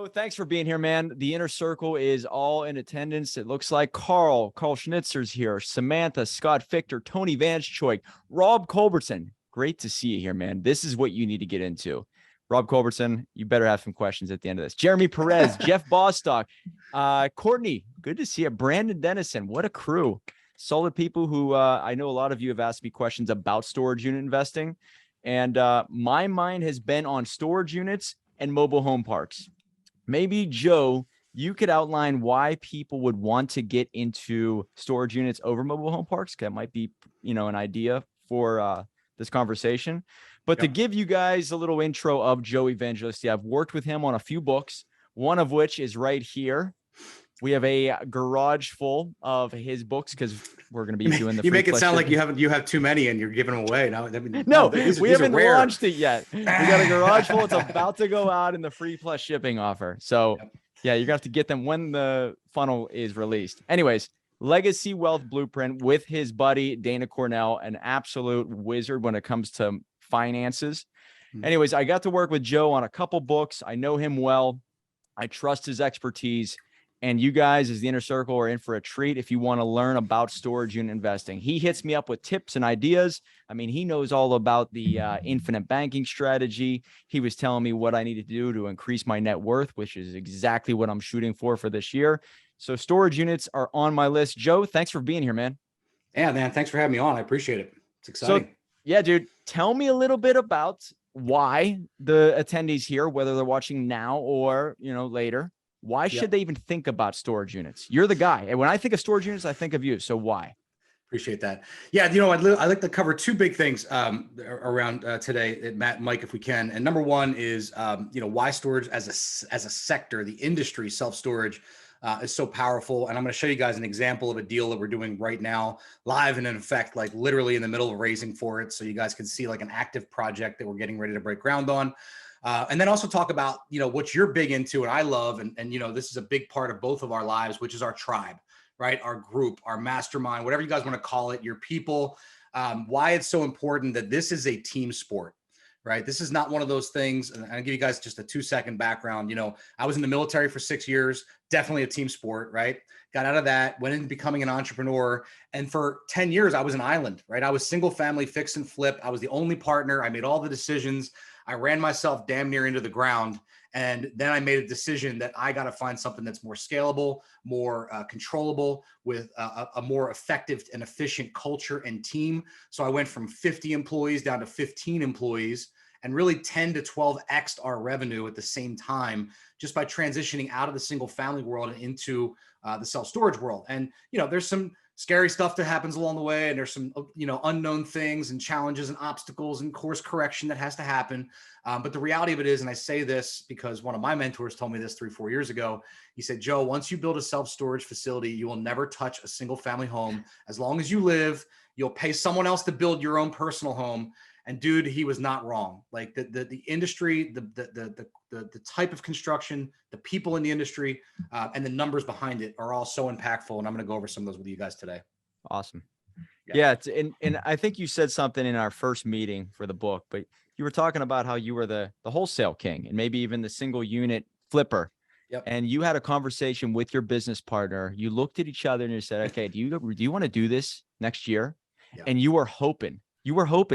Joe, thanks for being here, man. The inner circle is all in attendance. It looks like Carl Schnitzer's here, Samantha, Scott Fichter, Tony Vanchoik, Rob Culbertson. Great to see you here, man. This is what you need to get into. Rob Culbertson, you better have some questions at the end of this. Jeremy Perez, Jeff Bostock, Courtney, good to see you. Brandon Dennison, what a crew. Solid people who I know a lot of you have asked me questions about storage unit investing. And my mind has been on storage units and mobile home parks. Maybe, Joe, you could outline why people would want to get into storage units over mobile home parks. That might be, an idea for this conversation. But to give you guys a little intro of Joe Evangelisti, I've worked with him on a few books, one of which is right here. We have a garage full of his books because we're going to be doing the. You make it sound like you have too many and you're giving them away. No, we haven't launched it yet. We got a garage full. It's about to go out in the free plus shipping offer. So yeah, you're gonna have to get them when the funnel is released. Anyways, Legacy Wealth Blueprint with his buddy Dana Cornell, an absolute wizard when it comes to finances. Anyways, I got to work with Joe on a couple books. I know him well. I trust his expertise. And you guys, as the inner circle, are in for a treat if you want to learn about storage unit investing. He hits me up with tips and ideas. I mean, he knows all about the infinite banking strategy. He was telling me what I needed to do to increase my net worth, which is exactly what I'm shooting for this year. So storage units are on my list. Joe, thanks for being here, man. Yeah, man. Thanks for having me on. I appreciate it. It's exciting. So, yeah, dude, tell me a little bit about why the attendees here, whether they're watching now or, later, why should they even think about storage units? You're the guy. And when I think of storage units, I think of you. So why? Appreciate that. Yeah, I'd like to cover two big things around today, Matt and Mike, if we can. And number one is, why storage as a sector, the industry, self-storage is so powerful. And I'm going to show you guys an example of a deal that we're doing right now, live and in effect, like literally in the middle of raising for it. So you guys can see like an active project that we're getting ready to break ground on. And then also talk about, what you're big into and I love. And this is a big part of both of our lives, which is our tribe, right? Our group, our mastermind, whatever you guys want to call it, your people, why it's so important that this is a team sport, right? This is not one of those things. And I'll give you guys just a 2-second background. I was in the military for 6 years, definitely a team sport, right? Got out of that, went into becoming an entrepreneur. And for 10 years, I was an island, right? I was single family, fix and flip. I was the only partner. I made all the decisions. I ran myself damn near into the ground. And then I made a decision that I got to find something that's more scalable, more controllable, with a more effective and efficient culture and team. So I went from 50 employees down to 15 employees and really 10 to 12x'd our revenue at the same time, just by transitioning out of the single family world and into the self-storage world. And, there's some scary stuff that happens along the way. And there's some, unknown things and challenges and obstacles and course correction that has to happen. But the reality of it is, and I say this because one of my mentors told me this 3-4 years ago, he said, Joe, once you build a self-storage facility, you will never touch a single family home. As long as you live, you'll pay someone else to build your own personal home. And dude, he was not wrong. Like the industry, the type of construction, the people in the industry, and the numbers behind it are all so impactful. And I'm going to go over some of those with you guys today. Awesome. Yeah. And I think you said something in our first meeting for the book, but you were talking about how you were the wholesale king and maybe even the single unit flipper. Yep. And you had a conversation with your business partner. You looked at each other and you said, okay, do you want to do this next year? Yep. And you were hoping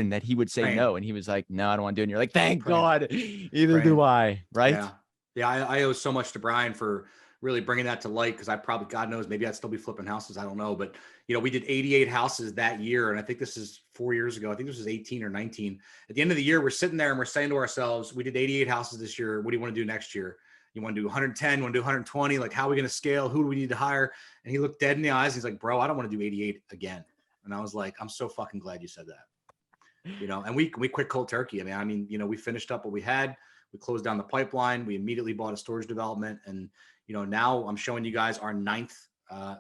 that he would say no. And he was like, no, I don't want to do it. And you're like, thank God, either do I, right? Yeah. I owe so much to Brian for really bringing that to light. Because I probably, God knows, maybe I'd still be flipping houses. I don't know. But, we did 88 houses that year. And I think this is 4 years ago. I think this was 18 or 19. At the end of the year, we're sitting there and we're saying to ourselves, we did 88 houses this year. What do you want to do next year? You want to do 110? You want to do 120? Like, how are we going to scale? Who do we need to hire? And he looked dead in the eyes. He's like, bro, I don't want to do 88 again. And I was like, I'm so fucking glad you said that. And we quit cold turkey. I mean, we finished up what we had. We closed down the pipeline. We immediately bought a storage development. And, now I'm showing you guys our 9th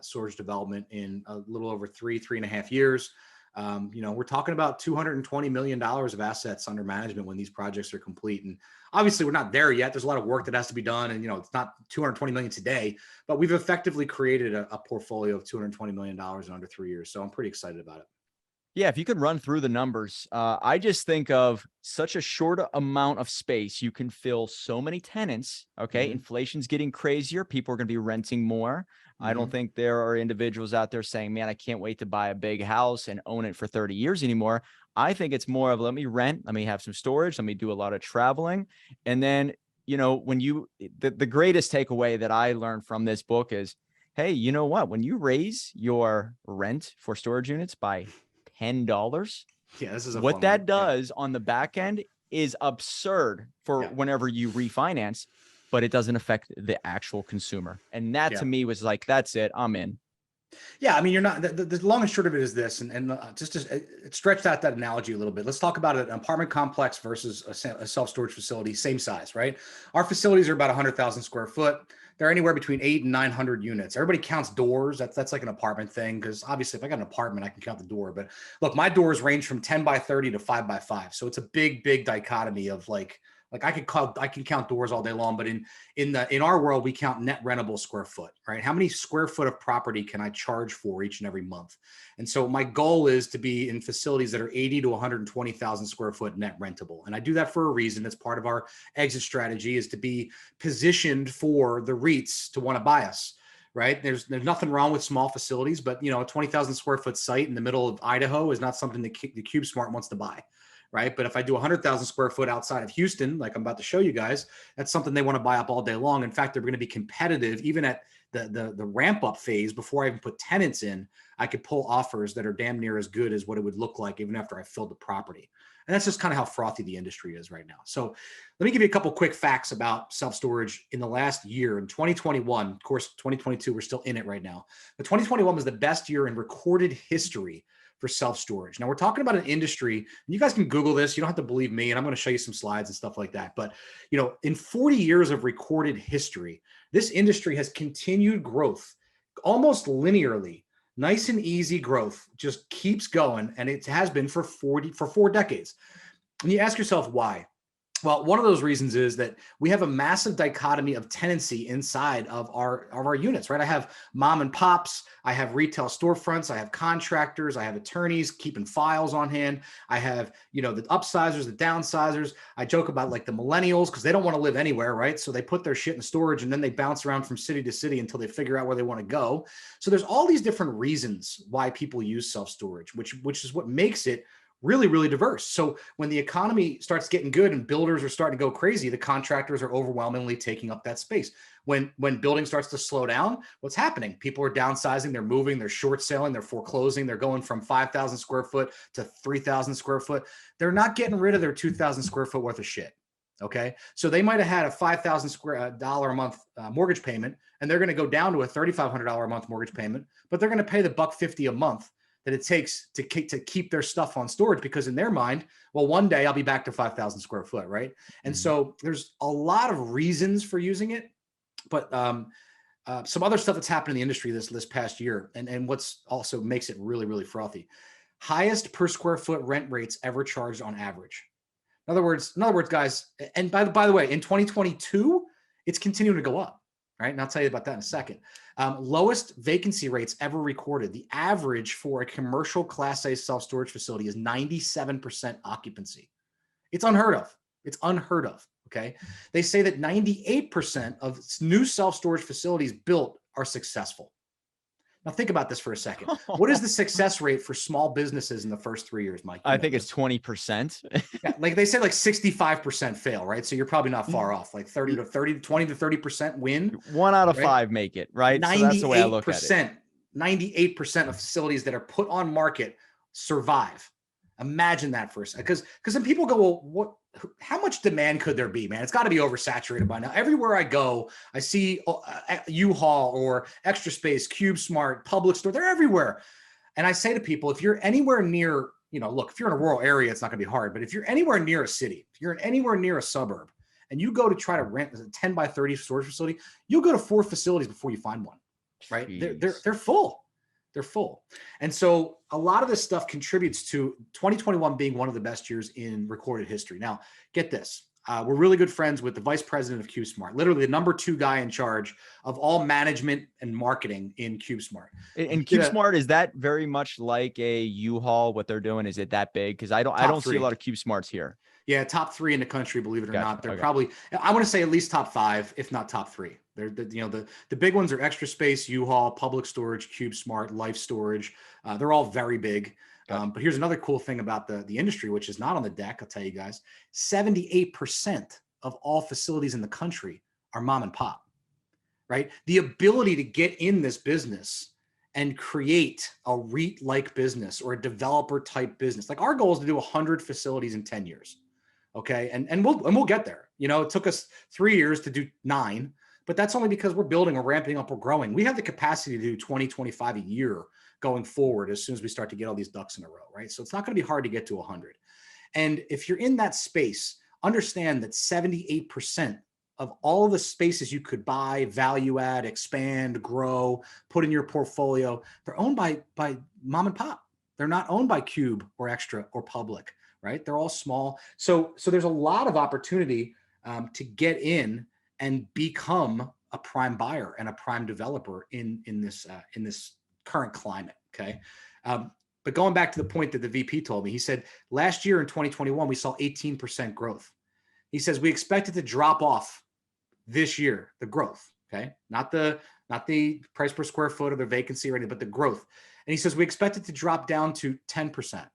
storage development in a little over 3.5 years. We're talking about $220 million of assets under management when these projects are complete. And obviously we're not there yet. There's a lot of work that has to be done. And, it's not 220 million today, but we've effectively created a portfolio of $220 million in under 3 years. So I'm pretty excited about it. Yeah, if you could run through the numbers, I just think of such a short amount of space. You can fill so many tenants. Okay. Hmm. Inflation's getting crazier. People are going to be renting more. I don't Hmm. think there are individuals out there saying, man, I can't wait to buy a big house and own it for 30 years anymore. I think it's more of let me rent, let me have some storage, let me do a lot of traveling. And then, when the greatest takeaway that I learned from this book is, hey, you know what? When you raise your rent for storage units by $10, Yeah, this is a what fun one. that Yeah. does on the back end is absurd for Yeah. whenever you refinance, but it doesn't affect the actual consumer. And that to Yeah. me was like, that's it. I'm in. Yeah, I mean, you're not. The long and short of it is this, and just stretched out that analogy a little bit. Let's talk about an apartment complex versus a self storage facility, same size, right? Our facilities are about 100,000 square foot. They're anywhere between 800 and 900 units. Everybody counts doors. That's like an apartment thing, because obviously, if I got an apartment, I can count the door. But look, my doors range from 10 by 30 to 5 by 5, so it's a big dichotomy of like I can count doors all day long, but in our world, we count net rentable square foot, right? How many square foot of property can I charge for each and every month? And so my goal is to be in facilities that are 80 to 120,000 square foot net rentable. And I do that for a reason. That's part of our exit strategy, is to be positioned for the REITs to want to buy us. Right. There's nothing wrong with small facilities, but a 20,000 square foot site in the middle of Idaho is not something that the CubeSmart wants to buy. Right. But if I do 100,000 square foot outside of Houston, like I'm about to show you guys, that's something they want to buy up all day long. In fact, they're going to be competitive even at the ramp up phase. Before I even put tenants in, I could pull offers that are damn near as good as what it would look like even after I filled the property. And that's just kind of how frothy the industry is right now. So let me give you a couple quick facts about self-storage in the last year. In 2021, of course, 2022, we're still in it right now. But 2021 was the best year in recorded history for self-storage. Now we're talking about an industry, and you guys can Google this. You don't have to believe me, and I'm going to show you some slides and stuff like that. But in 40 years of recorded history, this industry has continued growth almost linearly. Nice and easy growth, just keeps going, and it has been for 4 decades. And you ask yourself why. Well, one of those reasons is that we have a massive dichotomy of tenancy inside of our units, right? I have mom and pops, I have retail storefronts, I have contractors, I have attorneys keeping files on hand. I have, the upsizers, the downsizers. I joke about like the millennials because they don't want to live anywhere, right? So they put their shit in storage and then they bounce around from city to city until they figure out where they want to go. So there's all these different reasons why people use self-storage, which is what makes it really diverse. So when the economy starts getting good and builders are starting to go crazy, the contractors are overwhelmingly taking up that space. When building starts to slow down, what's happening? People are downsizing, they're moving, they're short selling, they're foreclosing, they're going from 5,000 square foot to 3,000 square foot. They're not getting rid of their 2,000 square foot worth of shit. Okay. So they might've had a $5,000 a month mortgage payment, and they're going to go down to a $3,500 a month mortgage payment, but they're going to pay the $150 a month that it takes to keep their stuff on storage, because in their mind, well, one day I'll be back to 5,000 square foot, right? And so there's a lot of reasons for using it, but some other stuff that's happened in the industry this past year, and what's also makes it really frothy. Highest per square foot rent rates ever charged on average. In other words, guys, and by the way, in 2022, it's continuing to go up. Right. And I'll tell you about that in a second. Lowest vacancy rates ever recorded. The average for a commercial Class A self-storage facility is 97% occupancy. It's unheard of. It's unheard of. Okay. They say that 98% of new self-storage facilities built are successful. Now think about this for a second. What is the success rate for small businesses in the first 3 years, Mike? I think it's 20%. Yeah, like they say, like 65% fail, right? So you're probably not far off. Like 20 to 30% win. 1 out of right? 5 make it, right? So that's the way I look at it. 98% of facilities that are put on market survive. Imagine that for a second. Because then people go, well, how much demand could there be, man? It's got to be oversaturated by now. Everywhere I go, I see U-Haul or Extra Space, CubeSmart, Public Store. They're everywhere. And I say to people, if you're anywhere near, look, if you're in a rural area, it's not going to be hard. But if you're anywhere near a city, if you're anywhere near a suburb, and you go to try to rent a 10 by 30 storage facility, you'll go to 4 facilities before you find one, right? They're full. They're full. And so a lot of this stuff contributes to 2021 being one of the best years in recorded history. Now, get this. we're really good friends with the vice president of CubeSmart, literally the number 2 guy in charge of all management and marketing in CubeSmart. And CubeSmart, is that very much like a U-Haul? What they're doing, is it that big? Because I don't see a lot of CubeSmarts here. Yeah, top 3 in the country, believe it or not. They're okay. probably, I want to say at least top 5, if not top 3. They're the big ones are Extra Space, U-Haul, Public Storage, CubeSmart, Life Storage. They're all very big. But here's another cool thing about the industry, which is not on the deck. I'll tell you guys, 78% of all facilities in the country are mom and pop, right? The ability to get in this business and create a REIT-like business or a developer-type business. Like, our goal is to do 100 facilities in 10 years. Okay. And we'll get there. It took us 3 years to do 9, but that's only because we're building, we're ramping up, we're growing. We have the capacity to do 20, 25 a year going forward as soon as we start to get all these ducks in a row, right? So it's not going to be hard to get to 100. And if you're in that space, understand that 78% of all the spaces you could buy, value add, expand, grow, put in your portfolio, they're owned by mom and pop. They're not owned by Cube or Extra or Public. Right? They're all small. So there's a lot of opportunity to get in and become a prime buyer and a prime developer in this current climate. Okay. But going back to the point that the VP told me, he said last year in 2021, we saw 18% growth. He says we expect it to drop off this year, the growth. Okay. Not the price per square foot or the vacancy or anything, but the growth. And he says we expect it to drop down to 10%.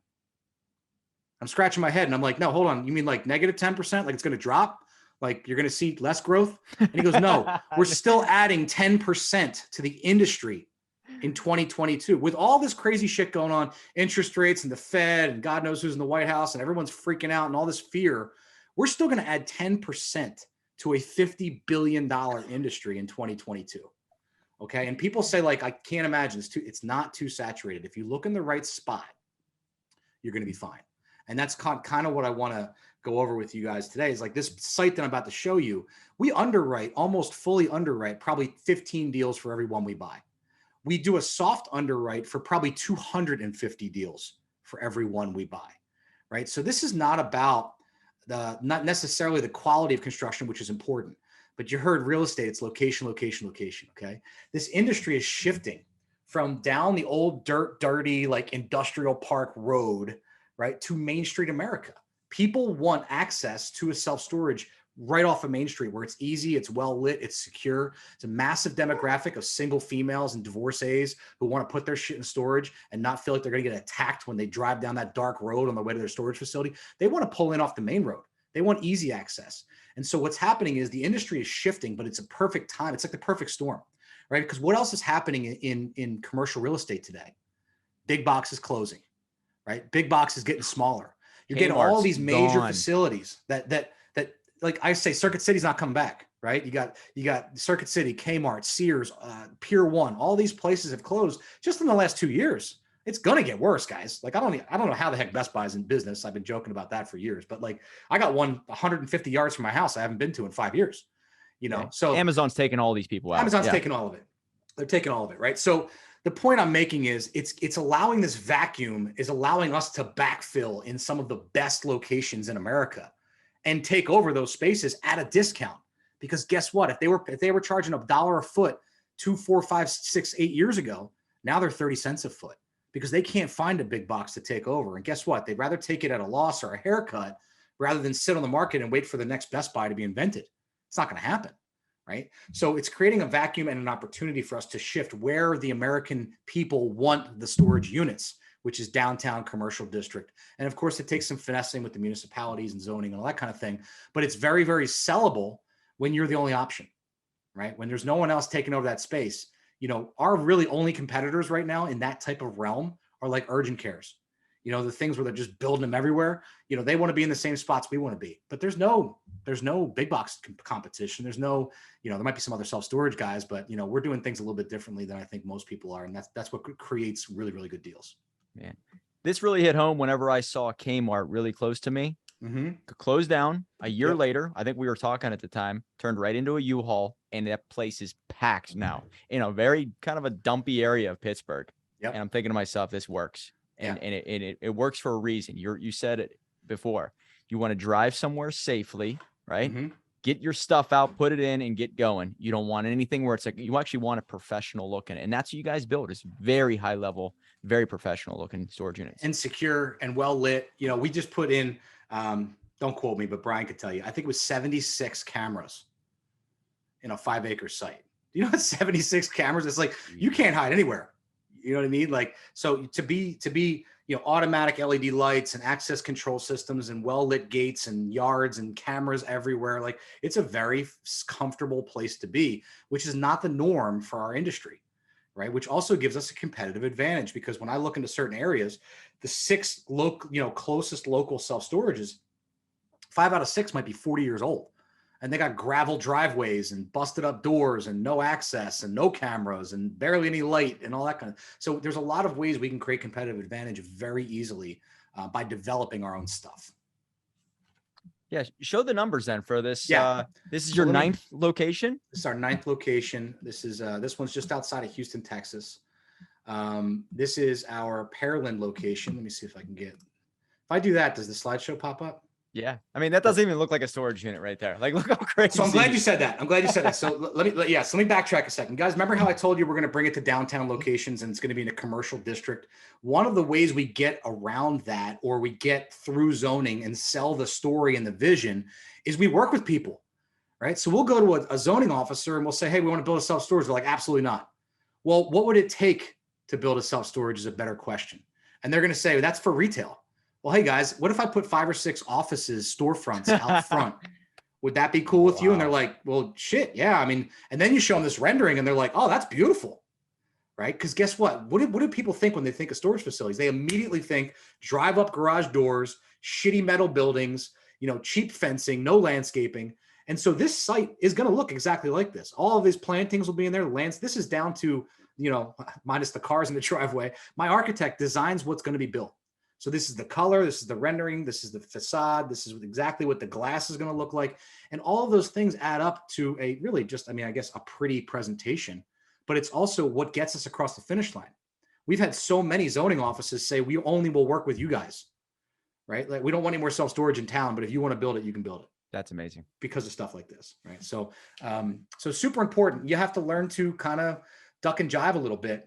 I'm scratching my head and I'm like, no, hold on. You mean like negative 10%? Like it's going to drop? Like you're going to see less growth? And he goes, no, we're still adding 10% to the industry in 2022 with all this crazy shit going on, interest rates and the Fed and God knows who's in the White House and everyone's freaking out and all this fear. We're still going to add 10% to a $50 billion industry in 2022. Okay. And people say like, I can't imagine it's not too saturated. If you look in the right spot, you're going to be fine. And that's kind of what I want to go over with you guys today is like this site that I'm about to show you. We underwrite, almost fully underwrite, probably 15 deals for every one we buy. We do a soft underwrite for probably 250 deals for every one we buy, right? So this is not about not necessarily the quality of construction, which is important, but you heard real estate, it's location, location, location, okay? This industry is shifting from down the old dirty, like industrial park road, right, to Main Street America. People want access to a self-storage right off of Main Street where it's easy, it's well lit, it's secure. It's a massive demographic of single females and divorcees who want to put their shit in storage and not feel like they're going to get attacked when they drive down that dark road on the way to their storage facility. They want to pull in off the main road. They want easy access. And so what's happening is the industry is shifting, but it's a perfect time. It's like the perfect storm, right? Because what else is happening in commercial real estate today? Big box is closing. Right? Big box is getting smaller. You're getting all these major facilities that like I say, Circuit City's not coming back, right? You got Circuit City, Kmart, Sears, Pier 1, all these places have closed just in the last 2 years. It's gonna get worse, guys. Like I don't know how the heck Best Buy's in business. I've been joking about that for years, but like I got one 150 yards from my house I haven't been to in 5 years. So Amazon's taking all these people out. Amazon's taking all of it. They're taking all of it, right? So the point I'm making is it's allowing this vacuum is allowing us to backfill in some of the best locations in America and take over those spaces at a discount. Because guess what? If they were charging $1 a foot 2, 4, 5, 6, 8 years ago, now they're 30 cents a foot because they can't find a big box to take over. And guess what? They'd rather take it at a loss or a haircut rather than sit on the market and wait for the next Best Buy to be invented. It's not going to happen. Right? So it's creating a vacuum and an opportunity for us to shift where the American people want the storage units, which is downtown commercial district. And of course, it takes some finessing with the municipalities and zoning and all that kind of thing. But it's very, very sellable when you're the only option, right? When there's no one else taking over that space. Our really only competitors right now in that type of realm are like urgent cares. The things where they're just building them everywhere. They want to be in the same spots we want to be, but there's no big box competition. There's no, there might be some other self-storage guys, but we're doing things a little bit differently than I think most people are. And that's what creates really, really good deals. Man, this really hit home whenever I saw Kmart really close to me. Closed down a year later. I think we were talking at the time, turned right into a U-Haul, and that place is packed now in a very kind of a dumpy area of Pittsburgh. And I'm thinking to myself, this works. And it works for a reason. You said it before. You want to drive somewhere safely, right? Mm-hmm. Get your stuff out, put it in, and get going. You don't want anything where it's like, you actually want a professional look in it. And that's what you guys build, is very high level, very professional looking storage units. And secure and well lit. You know, we just put in, don't quote me, but Brian could tell you, I think it was 76 cameras in a 5-acre site. You know, 76 cameras. It's like, you can't hide anywhere. You know what I mean? Like, so to be, you know, automatic LED lights and access control systems and well-lit gates and yards and cameras everywhere. Like, it's a very comfortable place to be, which is not the norm for our industry, right? Which also gives us a competitive advantage, because when I look into certain areas, the 6 closest local self-storages, 5 out of 6 might be 40 years old. And they got gravel driveways and busted up doors and no access and no cameras and barely any light and all that kind of. So there's a lot of ways we can create competitive advantage very easily by developing our own stuff. Yeah. Show the numbers then for this. Yeah. This is your 9th location. This is our 9th location. This one's just outside of Houston, Texas. This is our Pearland location. Let me see if I can get, if I do that, does the slideshow pop up? Yeah. I mean, that doesn't even look like a storage unit right there. Like, look how crazy. So I'm glad you said that. So let me backtrack a second. Guys, remember how I told you we're going to bring it to downtown locations and it's going to be in a commercial district? One of the ways we get around that, or we get through zoning and sell the story and the vision, is we work with people, right? So we'll go to a zoning officer and we'll say, hey, we want to build a self-storage. They're like, absolutely not. Well, what would it take to build a self-storage is a better question. And they're going to say, well, that's for retail. Well, hey guys, what if I put 5 or 6 offices, storefronts out front? Would that be cool with you? And they're like, well, shit. Yeah. I mean, and then you show them this rendering and they're like, oh, that's beautiful. Right. Because guess what? What do people think when they think of storage facilities? They immediately think drive up garage doors, shitty metal buildings, you know, cheap fencing, no landscaping. And so this site is going to look exactly like this. All of these plantings will be in there. This is down to, you know, minus the cars in the driveway. My architect designs what's going to be built. So this is the color, this is the rendering, this is the facade, this is exactly what the glass is going to look like. And all of those things add up to a really just, I mean, I guess a pretty presentation, but it's also what gets us across the finish line. We've had so many zoning offices say, we only will work with you guys, right? Like, we don't want any more self-storage in town, but if you want to build it, you can build it. That's amazing. Because of stuff like this, right? So, so super important. You have to learn to kind of duck and jive a little bit.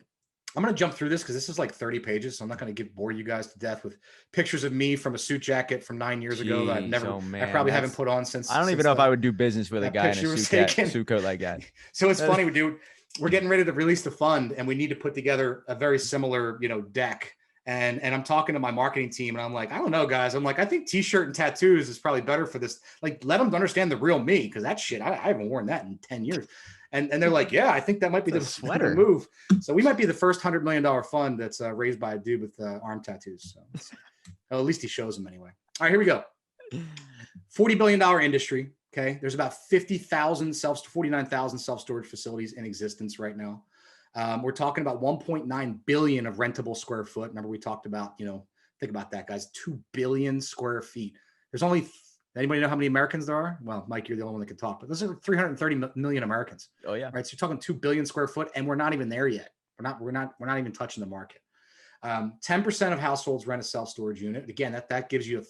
I'm going to jump through this because this is like 30 pages. So I'm not going to bore you guys to death with pictures of me from a suit jacket from 9 years ago that I probably haven't put on since. I don't even know if I would do business with a guy in a suit coat like that. So it's funny. We're getting ready to release the fund and we need to put together a very similar, you know, deck. And I'm talking to my marketing team and I'm like, I don't know, guys. I'm like, I think t-shirt and tattoos is probably better for this. Like, let them understand the real me. Cause that shit, I haven't worn that in 10 years. And they're like, yeah, I think that might be the sweater move. So we might be the first $100 million fund that's raised by a dude with arm tattoos. So well, at least he shows them anyway. All right, here we go. $40 billion industry. Okay. There's about 49,000 self-storage facilities in existence right now. We're talking about 1.9 billion of rentable square foot. Remember we talked about, you know, think about that, guys, 2 billion square feet. There's only, anybody know how many Americans there are? Well, Mike, you're the only one that can talk, but there's like 330 million Americans. Oh yeah. Right. So you're talking 2 billion square foot and we're not even there yet. We're not even touching the market. 10% of households rent a self-storage unit. Again, that gives you a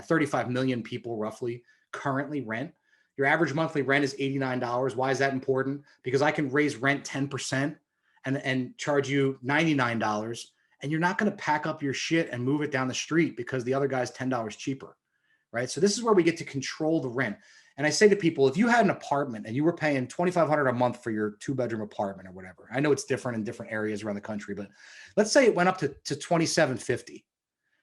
35 million people roughly currently rent. Your average monthly rent is $89. Why is that important? Because I can raise rent 10% and charge you $99. And you're not going to pack up your shit and move it down the street because the other guy's $10 cheaper, right? So this is where we get to control the rent. And I say to people, if you had an apartment and you were paying $2,500 a month for your 2-bedroom apartment or whatever, I know it's different in different areas around the country, but let's say it went up to $2,750.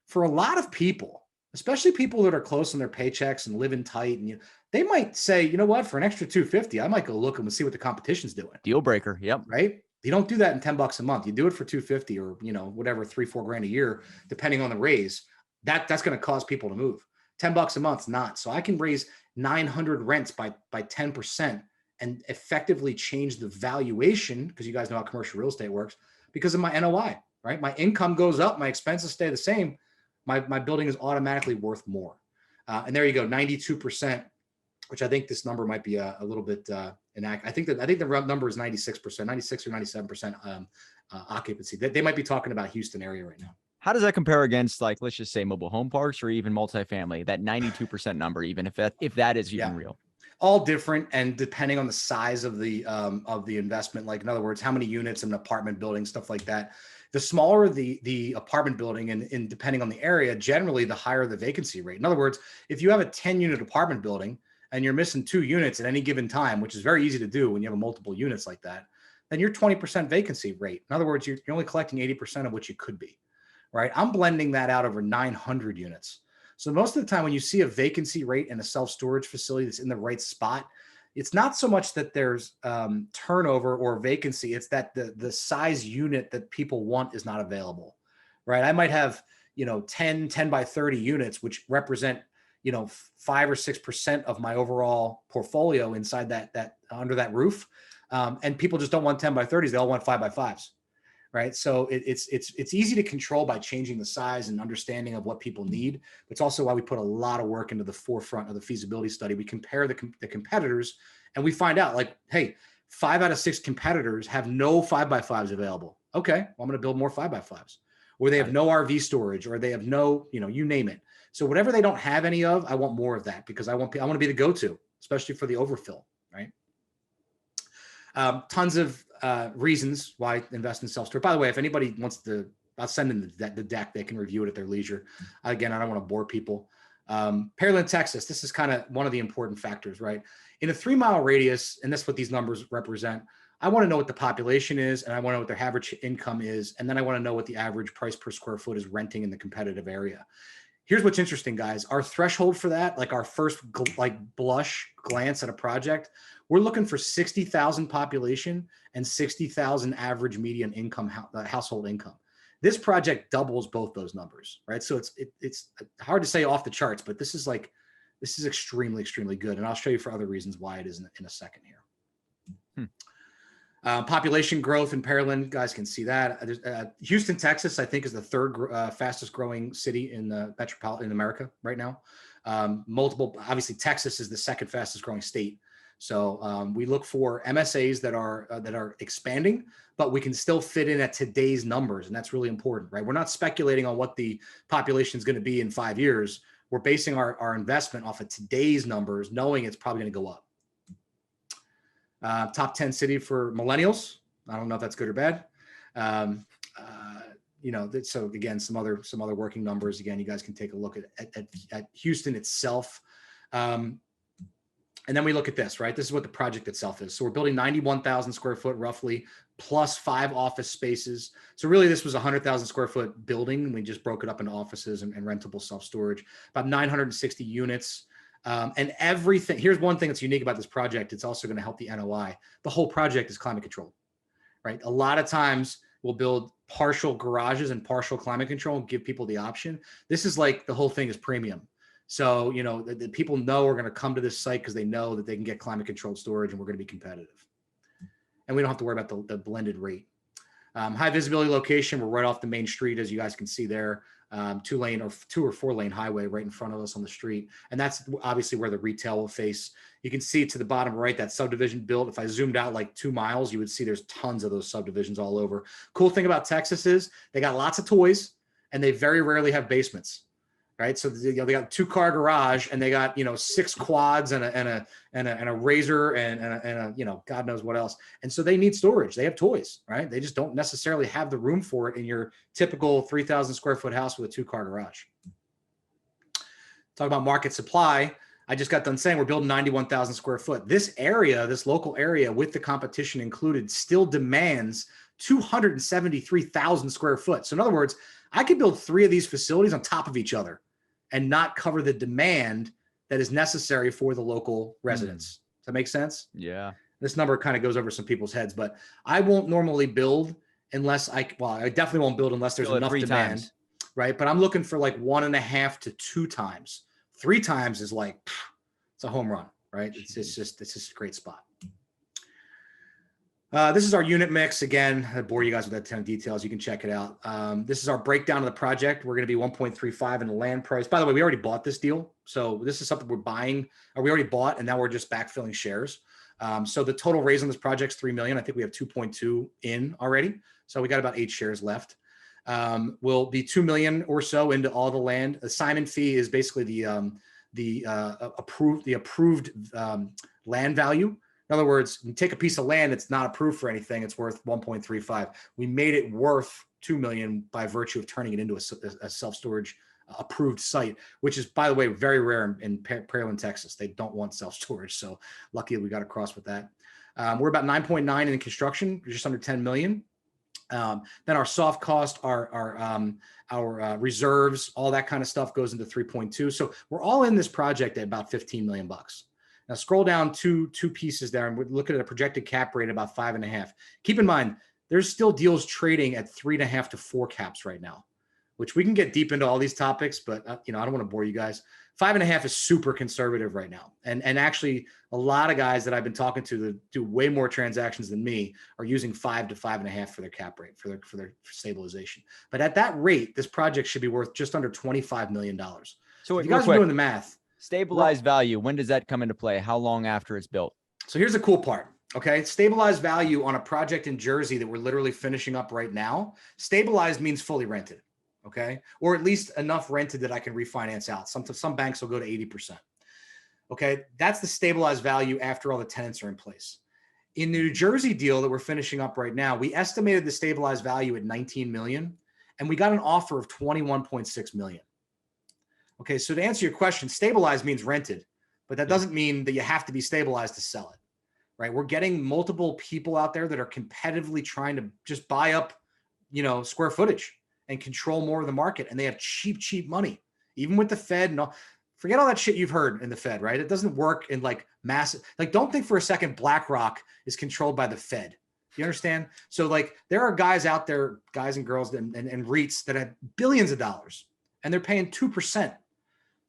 For a lot of people, especially people that are close on their paychecks and living tight, and they might say, you know what, for an extra $250, I might go look and see what the competition's doing. Deal breaker. Yep. Right. You don't do that in $10 a month. You do it for $250 or, you know, whatever, $3-4 grand a year, depending on the raise. That's going to cause people to move. $10 a month's not. So I can raise 900 rents by 10% and effectively change the valuation, because you guys know how commercial real estate works, because of my NOI, right? My income goes up, my expenses stay the same. My building is automatically worth more. And there you go, 92%, which I think this number might be a little bit inaccurate. I think the number is 96%, 96 or 97% occupancy. They might be talking about Houston area right now. How does that compare against, like, let's just say mobile home parks or even multifamily, that 92% number, even if that is even Yeah. real? All different, and depending on the size of the investment, like in other words, how many units in an apartment building, stuff like that. The smaller the apartment building, and depending on the area, generally the higher the vacancy rate. In other words, if you have a 10-unit apartment building and you're missing 2 units at any given time, which is very easy to do when you have multiple units like that, then you're 20% vacancy rate. In other words, you're only collecting 80% of what you could be, right? I'm blending that out over 900 units. So most of the time when you see a vacancy rate in a self-storage facility that's in the right spot, it's not so much that there's turnover or vacancy, it's that the size unit that people want is not available, right? I might have, 10 by 30 units, which represent, 5 or 6% of my overall portfolio inside that under that roof. And people just don't want 10 by 30s. They all want 5 by 5s. Right. So it's easy to control by changing the size and understanding of what people need. It's also why we put a lot of work into the forefront of the feasibility study. We compare the competitors, and we find out, like, hey, 5 out of 6 competitors have no 5 by 5s available. Okay, well, I'm going to build more 5 by 5s, or they have no RV storage, or they have no, you name it. So whatever they don't have any of, I want more of that, because I want to be the go-to, especially for the overfill. Right. Tons of reasons why invest in self-storage. By the way, if anybody wants to, I'll send in the deck. They can review it at their leisure. Again, I don't want to bore people. Pearland, Texas. This is kind of one of the important factors, right? In a 3-mile radius, and that's what these numbers represent. I want to know what the population is, and I want to know what their average income is, and then I want to know what the average price per square foot is renting in the competitive area. Here's what's interesting, guys. Our threshold for that, like our first blush glance at a project, we're looking for 60,000 population and 60,000 average median income, household income. This project doubles both those numbers, right? So it's hard to say off the charts, but this is extremely, extremely good. And I'll show you for other reasons why it is in a second here. Population growth in Pearland, guys can see that. Houston, Texas, I think, is the 3rd fastest growing city in the metropolitan in America right now. Obviously, Texas is the 2nd fastest growing state. So we look for MSAs that are expanding, but we can still fit in at today's numbers, and that's really important, right? We're not speculating on what the population is going to be in 5 years. We're basing our investment off of today's numbers, knowing it's probably going to go up. Top 10 city for millennials. I don't know if that's good or bad. So again, some other working numbers. Again, you guys can take a look at Houston itself. And then we look at this, right? This is what the project itself is. So we're building 91,000 square foot roughly, plus 5 office spaces. So really this was a 100,000 square foot building. We just broke it up into offices and rentable self-storage, about 960 units. And everything, here's one thing that's unique about this project. It's also going to help the NOI. The whole project is climate controlled, right? A lot of times we'll build partial garages and partial climate control and give people the option. This is like the whole thing is premium. So, the people know we're going to come to this site because they know that they can get climate controlled storage and we're going to be competitive. And we don't have to worry about the blended rate. High visibility location. We're right off the main street, as you guys can see there. 2 or 4 lane highway right in front of us on the street. And that's obviously where the retail will face. You can see to the bottom right, that subdivision built. If I zoomed out like 2 miles, you would see there's tons of those subdivisions all over. Cool thing about Texas is they got lots of toys and they very rarely have basements. Right. So they got a 2-car garage and they got, 6 quads and a razor and a God knows what else. And so they need storage. They have toys, right? They just don't necessarily have the room for it in your typical 3,000 square foot house with a 2-car garage. Talk about market supply. I just got done saying we're building 91,000 square foot. This area, this local area with the competition included, still demands 273,000 square foot. So in other words, I could build 3 of these facilities on top of each other and not cover the demand that is necessary for the local residents. Does that make sense? Yeah. This number kind of goes over some people's heads, but I won't normally build unless I definitely won't build unless there's enough demand, right? But I'm looking for like 1.5 to 2 times. 3 times is like, it's a home run, right? It's just a great spot. This is our unit mix. Again, I bore you guys with that 10 details. You can check it out. This is our breakdown of the project. We're going to be 1.35 in the land price. By the way, we already bought this deal. So this is something we're buying, or we already bought, and now we're just backfilling shares. So the total raise on this project is $3 million. I think we have 2.2 in already. So we got about 8 shares left. will be 2 million or so into all the land. Assignment fee is basically the approved land value. In other words, you take a piece of land that's not approved for anything, it's worth 1.35. We made it worth 2 million by virtue of turning it into a self-storage approved site, which is, by the way, very rare in Pearland, Texas. They don't want self-storage, so lucky we got across with that. We're about 9.9 in construction, just under 10 million. Then our soft cost, our reserves, all that kind of stuff goes into 3.2. So we're all in this project at about 15 million bucks. Now scroll down two pieces there, and we're looking at a projected cap rate about 5.5. Keep in mind, there's still deals trading at 3.5 to 4 caps right now, which we can get deep into all these topics, but I don't want to bore you guys. 5.5 is super conservative right now. And actually a lot of guys that I've been talking to that do way more transactions than me are using 5 to 5.5 for their cap rate, for their stabilization. But at that rate, this project should be worth just under $25 million. So if you guys are doing the math. Stabilized value, when does that come into play? How long after it's built? So here's the cool part. Okay. Stabilized value on a project in Jersey that we're literally finishing up right now. Stabilized means fully rented. Okay. Or at least enough rented that I can refinance out. Some banks will go to 80%. Okay. That's the stabilized value after all the tenants are in place. In the New Jersey deal that we're finishing up right now, we estimated the stabilized value at 19 million and we got an offer of 21.6 million. Okay. So to answer your question, stabilized means rented, but that doesn't mean that you have to be stabilized to sell it, right? We're getting multiple people out there that are competitively trying to just buy up, square footage and control more of the market. And they have cheap money, even with the Fed and all. Forget all that shit you've heard in the Fed, right? It doesn't work in like massive, like don't think for a second BlackRock is controlled by the Fed. You understand? So like there are guys out there, guys and girls and REITs that have billions of dollars and they're paying 2%.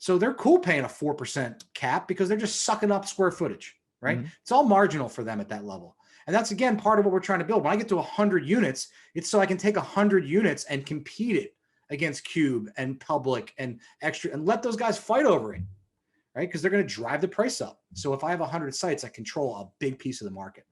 So they're cool paying a 4% cap because they're just sucking up square footage, right? Mm-hmm. It's all marginal for them at that level. And that's, again, part of what we're trying to build. When I get to 100 units, it's so I can take 100 units and compete it against Cube and Public and Extra and let those guys fight over it, right? Because they're going to drive the price up. So if I have 100 sites, I control a big piece of the market.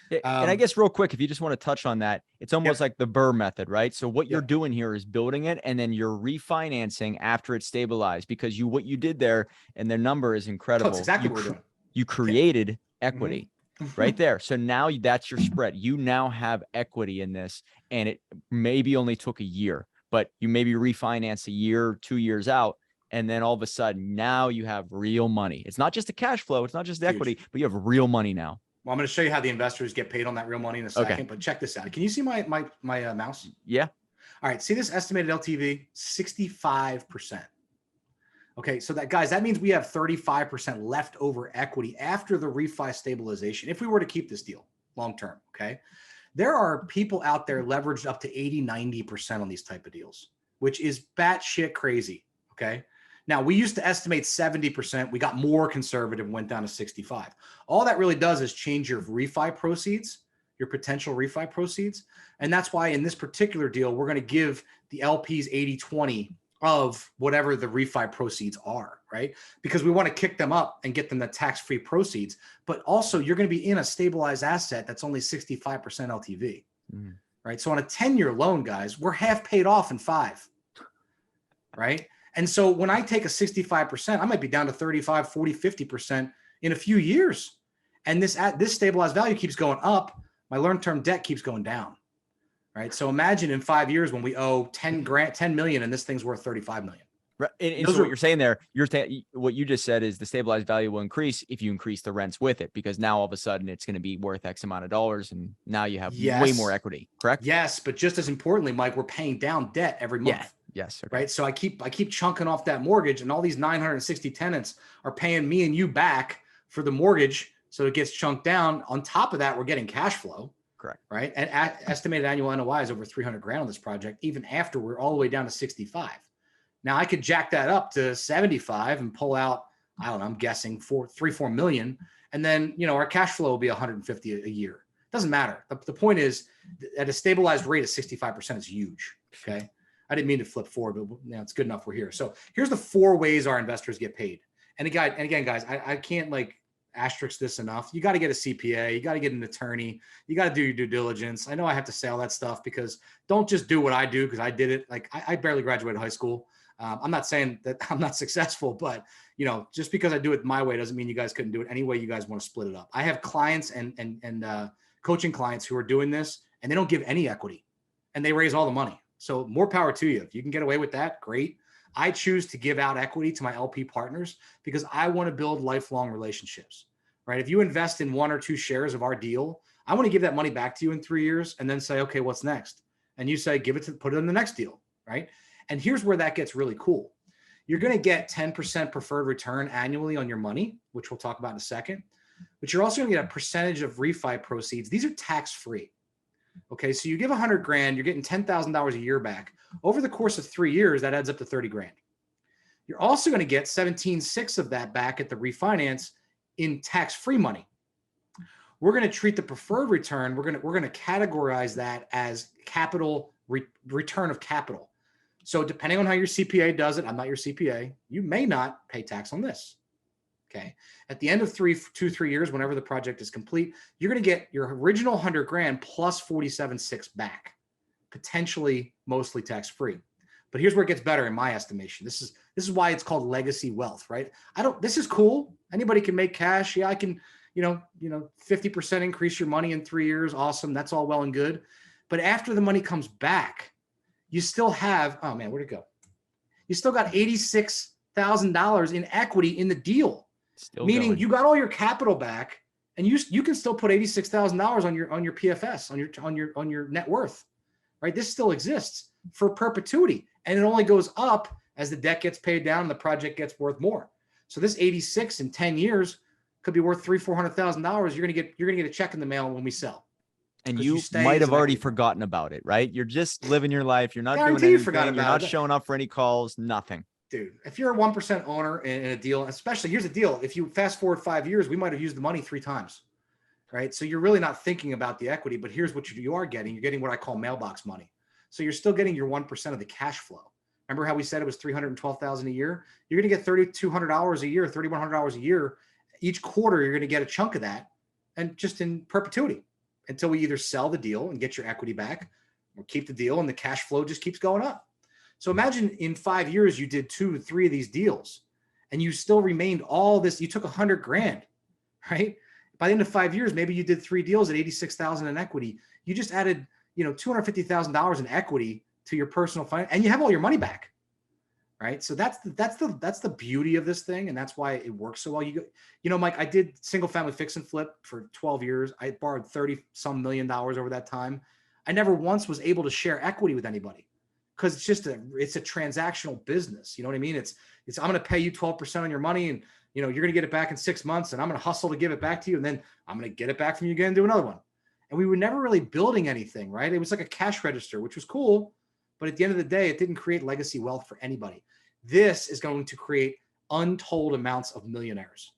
And I guess real quick, if you just want to touch on that, it's almost like the Burr method, right? So what you're doing here is building it and then you're refinancing after it's stabilized because what you did there and the number is incredible. That's exactly what we're doing. You created equity right there. So now that's your spread. You now have equity in this and it maybe only took a year, but you maybe refinance a year, 2 years out. And then all of a sudden now you have real money. It's not just the cash flow. It's not just the equity, but you have real money now. Well, I'm going to show you how the investors get paid on that real money in a second, but check this out. Can you see my mouse? Yeah. All right. See this estimated LTV, 65%. Okay. So that means we have 35% leftover equity after the refi stabilization. If we were to keep this deal long-term. Okay. There are people out there leveraged up to 80, 90% on these type of deals, which is batshit crazy. Okay. Now, we used to estimate 70%. We got more conservative and went down to 65. All that really does is change your refi proceeds, your potential refi proceeds. And that's why in this particular deal, we're going to give the LPs 80-20 of whatever the refi proceeds are, right? Because we want to kick them up and get them the tax-free proceeds. But also, you're going to be in a stabilized asset that's only 65% LTV, right? So on a 10-year loan, guys, we're half paid off in 5, right? And so when I take a 65%, I might be down to 35, 40, 50% in a few years. And this stabilized value keeps going up. My long-term debt keeps going down. Right. So imagine in 5 years when we owe 10 million and this thing's worth 35 million. Right. And so what you're saying there, what you just said is the stabilized value will increase if you increase the rents with it, because now all of a sudden it's going to be worth X amount of dollars. And now you have way more equity. Correct? Yes. But just as importantly, Mike, we're paying down debt every month. Yeah. Yes. Okay. Right. So I keep chunking off that mortgage and all these 960 tenants are paying me and you back for the mortgage. So it gets chunked down. On top of that, we're getting cash flow. Correct. Right. And estimated annual NOI is over 300 grand on this project, even after we're all the way down to 65. Now I could jack that up to 75 and pull out, I don't know, I'm guessing 4 million. And then, our cash flow will be 150 a year. Doesn't matter. The point is at a stabilized rate of 65% is huge. Okay. I didn't mean to flip forward, but it's good enough we're here. So here's the 4 ways our investors get paid. And again, guys, I can't asterisk this enough. You got to get a CPA. You got to get an attorney. You got to do your due diligence. I know I have to say all that stuff because don't just do what I do because I did it. Like I barely graduated high school. I'm not saying that I'm not successful, but just because I do it my way doesn't mean you guys couldn't do it any way you guys want to split it up. I have clients and coaching clients who are doing this and they don't give any equity and they raise all the money. So more power to you. If you can get away with that, great. I choose to give out equity to my LP partners because I want to build lifelong relationships, right? If you invest in 1 or 2 shares of our deal, I want to give that money back to you in 3 years and then say, okay, what's next? And you say, put it in the next deal, right? And here's where that gets really cool. You're going to get 10% preferred return annually on your money, which we'll talk about in a second, but you're also going to get a percentage of refi proceeds. These are tax-free. Okay. So you give $100,000, you're getting $10,000 a year back. Over the course of 3 years, that adds up to $30,000. You're also going to get 17.6 of that back at the refinance in tax-free money. We're going to treat the preferred return. We're going to categorize that as capital return of capital. So depending on how your CPA does it, I'm not your CPA, you may not pay tax on this. Okay. At the end of 3 years, whenever the project is complete, you're going to get your original $100,000 plus 47.6 back, potentially mostly tax-free. But here's where it gets better in my estimation. This is why it's called legacy wealth, right? This is cool. Anybody can make cash. Yeah, I can, 50% increase your money in 3 years. Awesome. That's all well and good. But after the money comes back, you still have, oh man, where'd it go? You still got $86,000 in equity in the deal. Still meaning going. You got all your capital back and you can still put $86,000 on your PFS, on your net worth, right? This still exists for perpetuity. And it only goes up as the debt gets paid down and the project gets worth more. So this 86 in 10 years could be worth $300,000-$400,000. You're going to get a check in the mail when we sell. And you might have already forgotten about it, right? You're just living your life. You're not doing anything. You're not showing up for any calls, nothing. Dude, if you're a 1% owner in a deal, especially here's the deal. If you fast forward 5 years, we might have used the money 3 times, right? So you're really not thinking about the equity, but here's what you are getting. You're getting what I call mailbox money. So you're still getting your 1% of the cash flow. Remember how we said it was $312,000 a year? You're going to get $3,200 a year, $3,100 a year. Each quarter, you're going to get a chunk of that and just in perpetuity until we either sell the deal and get your equity back or keep the deal and the cash flow just keeps going up. So imagine in 5 years, you did 2 to 3 of these deals and you still remained all this. You took $100,000, right? By the end of 5 years, maybe you did 3 deals at $86,000 in equity. You just added, $250,000 in equity to your personal finance and you have all your money back, right? So that's the beauty of this thing. And that's why it works so well. Mike, I did single family fix and flip for 12 years. I borrowed 30 some million dollars over that time. I never once was able to share equity with anybody because it's a transactional business. You know what I mean? It's I'm going to pay you 12% on your money and you're going to get it back in 6 months and I'm going to hustle to give it back to you. And then I'm going to get it back from you again and do another one. And we were never really building anything, right? It was like a cash register, which was cool. But at the end of the day, it didn't create legacy wealth for anybody. This is going to create untold amounts of millionaires,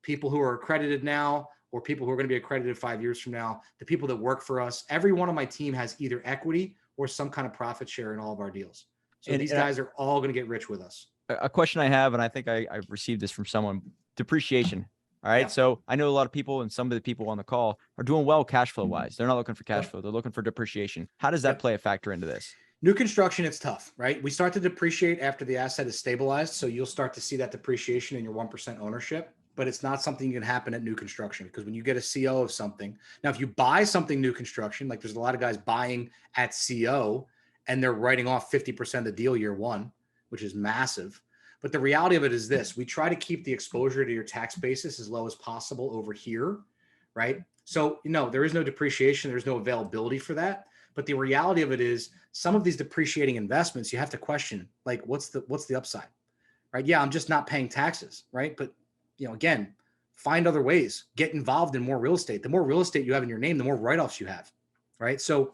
people who are accredited now or people who are going to be accredited 5 years from now, the people that work for us. Every one of my team has either equity or some kind of profit share in all of our deals. So these guys are all going to get rich with us. A question I have, and I think I've received this from someone, depreciation. All right. Yeah. So I know a lot of people and some of the people on the call are doing well cash flow wise. They're not looking for cash flow. They're looking for depreciation. How does that play a factor into this? New construction, it's tough, right? We start to depreciate after the asset is stabilized. So you'll start to see that depreciation in your 1% ownership, but it's not something that can happen at new construction because when you get a CO of something, now, if you buy something new construction, like there's a lot of guys buying at CO and they're writing off 50% of the deal year one, which is massive. But the reality of it is this: we try to keep the exposure to your tax basis as low as possible over here, right? So, there is no depreciation. There's no availability for that. But the reality of it is some of these depreciating investments, you have to question, like, what's the upside, right? Yeah, I'm just not paying taxes, right? But, again, find other ways, get involved in more real estate. The more real estate you have in your name, the more write-offs you have, right? So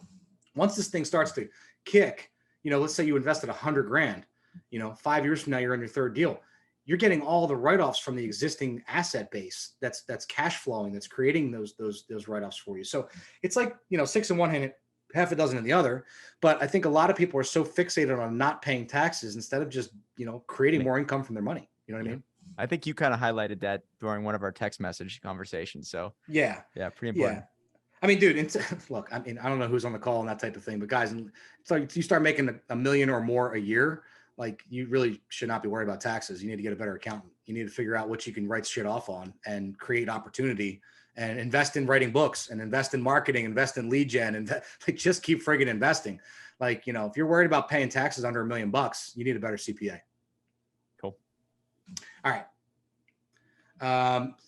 once this thing starts to kick, let's say you invested $100,000, 5 years from now, you're on your third deal. You're getting all the write-offs from the existing asset base that's cash flowing, that's creating those write-offs for you. So it's like, 6 in one hand, half a dozen in the other. But I think a lot of people are so fixated on not paying taxes instead of just, creating more income from their money. You know what I mean? I think you kind of highlighted that during one of our text message conversations. So Yeah. yeah, pretty Yeah. important. I mean, dude, look, I mean, I don't know who's on the call and that type of thing, but guys, it's like you start making a million or more a year, like you really should not be worried about taxes. You need to get a better accountant. You need to figure out what you can write shit off on and create opportunity and invest in writing books and invest in marketing, invest in lead gen, and like just keep friggin' investing. Like, you know, if you're worried about paying taxes under $1 million, you need a better CPA. Cool. All right.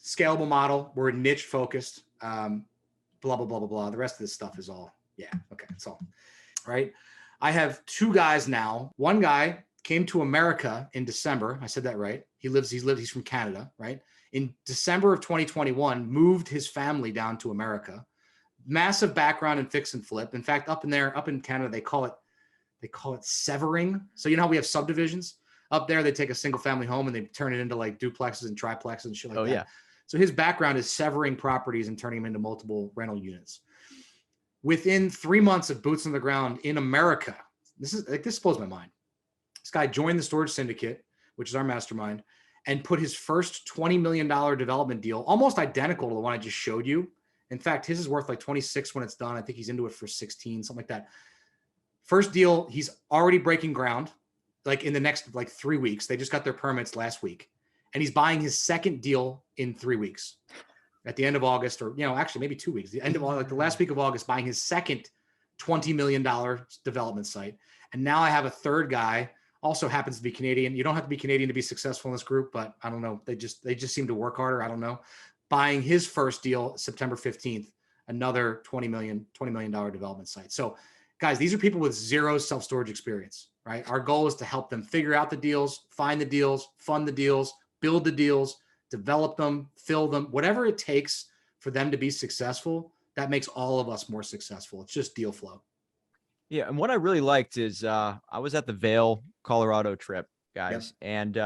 Scalable model. We're niche focused. Blah, blah, blah, blah, blah. The rest of this stuff is all, yeah. Okay. It's all right. I have two guys now. One guy came to America in December. I said that right. He's from Canada, right? In December of 2021, moved his family down to America. Massive background in fix and flip. In fact, up in Canada, they call it severing. So you know how we have subdivisions? Up there, they take a single family home and they turn it into like duplexes and triplexes and shit like that. Yeah. So his background is severing properties and turning them into multiple rental units. Within 3 months of boots on the ground in America, this blows my mind. This guy joined the storage syndicate, which is our mastermind, and put his first $20 million development deal, almost identical to the one I just showed you. In fact, his is worth like 26 when it's done. I think he's into it for 16, something like that. First deal, he's already breaking ground, like in the next like 3 weeks. They just got their permits last week. And he's buying his second deal in 3 weeks at the end of August, or, you know, actually maybe 2 weeks, the end of like the last week of August, buying his second $20 million development site. And now I have a third guy, also happens to be Canadian. You don't have to be Canadian to be successful in this group, but I don't know. They just seem to work harder. I don't know. Buying his first deal September 15th, another $20 million development site. So guys, these are people with zero self-storage experience, right? Our goal is to help them figure out the deals, find the deals, fund the deals, build the deals, develop them, fill them, whatever it takes for them to be successful. That makes all of us more successful. It's just deal flow. Yeah. And what I really liked is I was at the Vail, Colorado trip, guys, Yep. and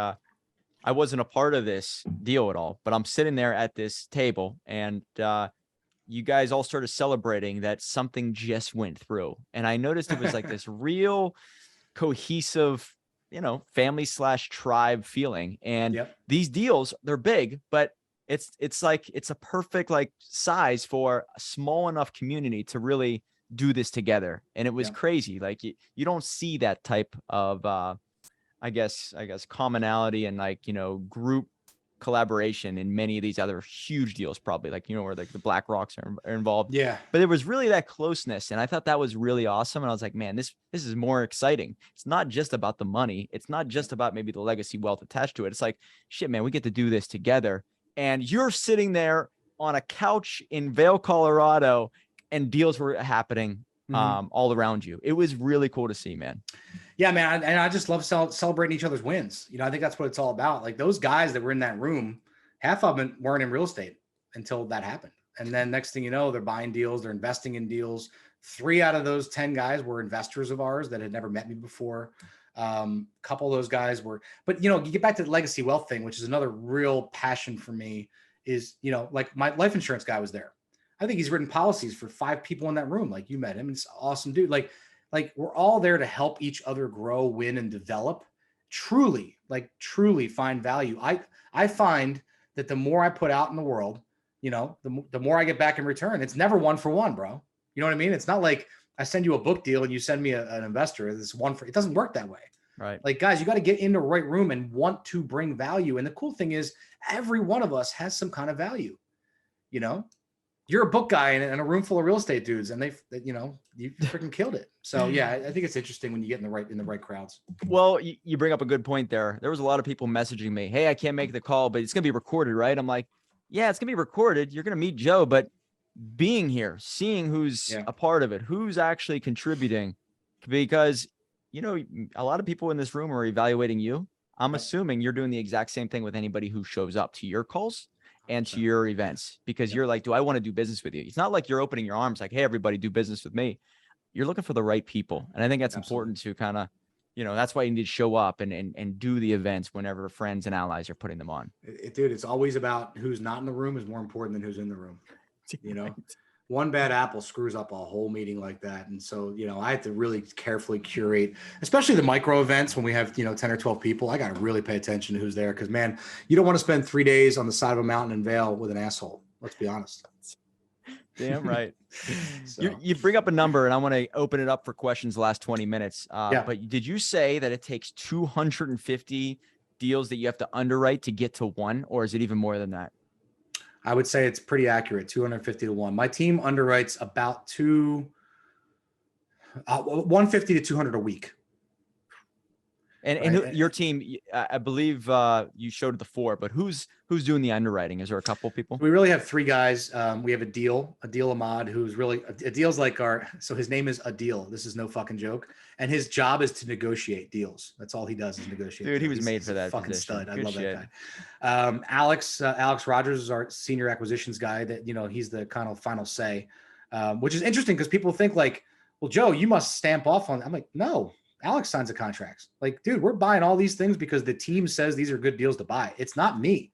I wasn't a part of this deal at all, but I'm sitting there at this table and you guys all started celebrating that something just went through. And I noticed it was like this real cohesive, you know, family/tribe feeling. And Yep. these deals, they're big, but it's like it's a perfect like size for a small enough community to really do this together. And it was crazy. Like you don't see that type of I guess commonality and like, you know, group collaboration in many of these other huge deals, probably like, you know, where like the Black Rocks are involved. Yeah. But there was really that closeness. And I thought that was really awesome. And I was like, man, this is more exciting. It's not just about the money. It's not just about maybe the legacy wealth attached to it. It's like, shit, man, we get to do this together. And you're sitting there on a couch in Vail, Colorado, and deals were happening all around you. It was really cool to see, man. Yeah, man. And I just love celebrating each other's wins. You know, I think that's what it's all about. Like those guys that were in that room, half of them weren't in real estate until that happened. And then next thing you know, they're buying deals, they're investing in deals. 3 out of those 10 guys were investors of ours that had never met me before. A couple of those guys were, but you know, you get back to the legacy wealth thing, which is another real passion for me is, you know, like my life insurance guy was there. I think he's written policies for 5 people in that room. Like you met him. It's an awesome dude. Like we're all there to help each other grow, win, and develop. Truly find value. I find that the more I put out in the world, you know, the more I get back in return. It's never one for one, bro. You know what I mean? It's not like I send you a book deal and you send me an investor. It's one for, it doesn't work that way. Right. Like guys, you got to get in the right room and want to bring value. And the cool thing is every one of us has some kind of value, you know? You're a book guy in a room full of real estate dudes, and you know, you freaking killed it. So yeah, I think it's interesting when you get in the right crowds. Well, you bring up a good point there. There was a lot of people messaging me, "Hey, I can't make the call, but it's gonna be recorded, right?" I'm like, "Yeah, it's gonna be recorded. You're gonna meet Joe, but being here, seeing who's a part of it, who's actually contributing, because you know, a lot of people in this room are evaluating you. I'm assuming you're doing the exact same thing with anybody who shows up to your calls and to your events, because you're like, do I want to do business with you? It's not like you're opening your arms like, hey, everybody do business with me. You're looking for the right people. And I think that's important to kind of, you know, that's why you need to show up and do the events whenever friends and allies are putting them on. Dude, it's always about who's not in the room is more important than who's in the room. You know, one bad apple screws up a whole meeting like that. And so, I have to really carefully curate, especially the micro events when we have, 10 or 12 people. I got to really pay attention to who's there because, man, you don't want to spend 3 days on the side of a mountain in Vail with an asshole. Let's be honest. Damn right. So. You bring up a number and I want to open it up for questions the last 20 minutes. Yeah. But did you say that it takes 250 deals that you have to underwrite to get to one, or is it even more than that? I would say it's pretty accurate, 250 to 1. My team underwrites about 150 to 200 a week. And right? Your team, I believe you showed the 4, but who's doing the underwriting? Is there a couple people? We really have 3 guys. We have Adil Ahmad, who's really Adil's like so his name is Adil. This is no fucking joke. And his job is to negotiate deals. That's all he does is negotiate. Dude, he was made for that. Fucking position. stud. I Good love shit. that guy. Alex Rogers is our senior acquisitions guy that, he's the kind of final say, which is interesting because people think like, well, Joe, you must stamp off on. I'm like, no. Alex signs the contracts. Like, dude, we're buying all these things because the team says these are good deals to buy. It's not me.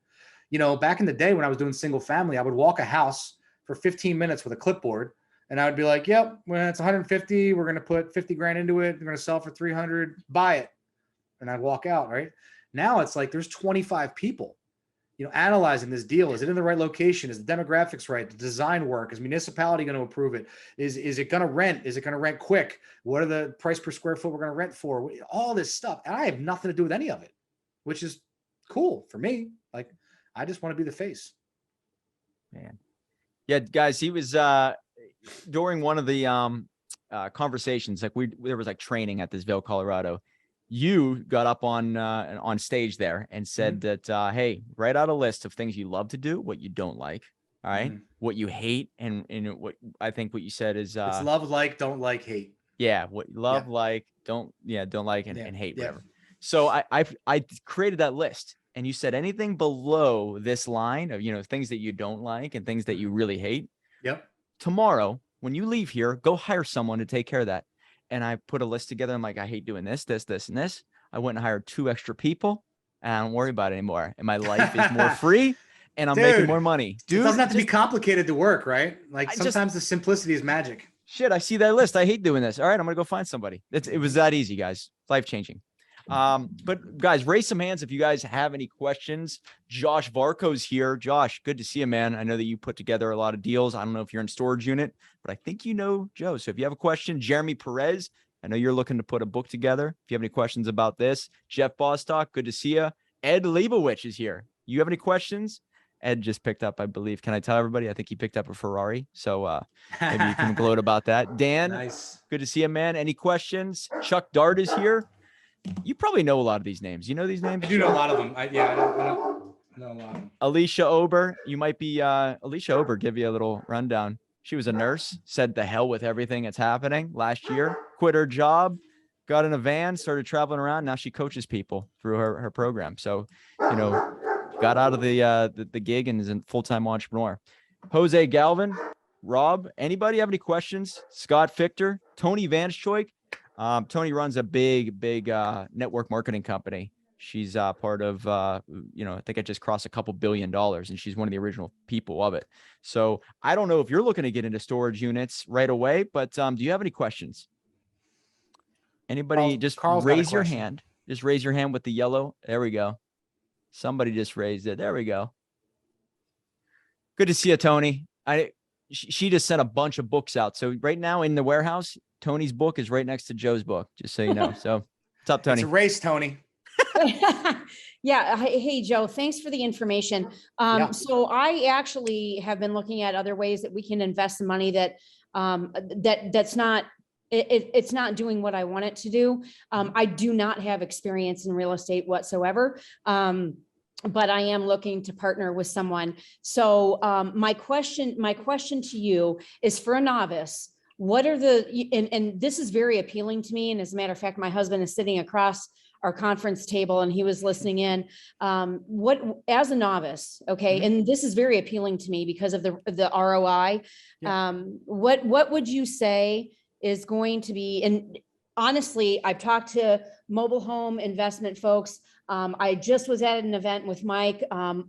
Back in the day when I was doing single family, I would walk a house for 15 minutes with a clipboard and I would be like, yep, when it's 150, we're going to put 50 grand into it. We're going to sell for 300, buy it. And I'd walk out. Right now it's like, there's 25 people, analyzing this deal. Is it in the right location? Is the demographics right? The design work? Is municipality going to approve it? Is it going to rent? Is it going to rent quick? What are the price per square foot we're going to rent for? All this stuff. And I have nothing to do with any of it, which is cool for me. Like, I just want to be the face. Man. Yeah, guys, he was during one of the conversations, like there was like training at this Vail, Colorado. You got up on stage there and said that, hey, write out a list of things you love to do, what you don't like. All right. What you hate. And what I think what you said is, it's love, like, don't like, hate. Yeah. What love, like, don't like, and hate, whatever. So I created that list and you said anything below this line of, things that you don't like and things that you really hate. Yep. Tomorrow, when you leave here, go hire someone to take care of that. And I put a list together. I'm like, I hate doing this, this, this, and this. I went and hired 2 extra people and I don't worry about it anymore. And my life is more free and I'm making more money. Dude, it doesn't have to be complicated to work, right? Like sometimes the simplicity is magic. Shit, I see that list. I hate doing this. All right, I'm going to go find somebody. It was that easy, guys. Life-changing. But guys, raise some hands if you guys have any questions. Josh Varco's here. Josh, good to see you, man. I know that you put together a lot of deals. I don't know if you're in storage unit, but I think you know Joe. So if you have a question, Jeremy Perez, I know you're looking to put a book together. If you have any questions about this, Jeff Bostock, good to see you. Ed Leibowitz is here. You have any questions? Ed just picked up, I believe. Can I tell everybody? I think he picked up a Ferrari. So maybe you can gloat about that. Dan, nice. Good to see you, man. Any questions? Chuck Dart is here. You probably know a lot of these names. You know these names? I do know a lot of them. I don't know a lot of them. Alicia Ober. You might be Alicia Ober. Give you a little rundown. She was a nurse, said the hell with everything that's happening last year, quit her job, got in a van, started traveling around. Now she coaches people through her program. So, got out of the gig and is a full-time entrepreneur. Jose Galvin, Rob, anybody have any questions? Scott Fichter, Tony Vanchoik. Tony runs a big network marketing company. She's part of, I think I just crossed a couple $2 billion and she's one of the original people of it. So I don't know if you're looking to get into storage units right away, but do you have any questions? Anybody? Carl's raise your hand. Just raise your hand with the yellow. There we go. Somebody just raised it. There we go. Good to see you, Tony. She just sent a bunch of books out. So right now in the warehouse, Tony's book is right next to Joe's book, just so you know. So what's up, Tony? It's a race, Tony. Yeah. Hey, Joe, thanks for the information. So I actually have been looking at other ways that we can invest the money that's not, it's not doing what I want it to do. I do not have experience in real estate whatsoever. But I am looking to partner with someone. So my question to you is, for a novice, what are and this is very appealing to me. And as a matter of fact, my husband is sitting across our conference table and he was listening in. What, as a novice, okay, and this is very appealing to me because of the ROI. What would you say is going to be, and honestly, I've talked to mobile home investment folks. I just was at an event with Mike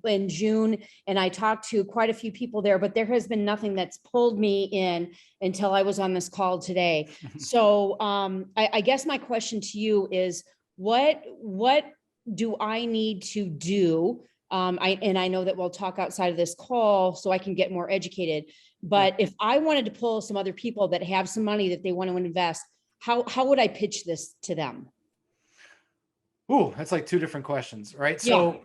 in June, and I talked to quite a few people there, but there has been nothing that's pulled me in until I was on this call today. So I guess my question to you is, what do I need to do? I know that we'll talk outside of this call so I can get more educated. But if I wanted to pull some other people that have some money that they want to invest, how would I pitch this to them? Ooh, that's like two different questions, right? So,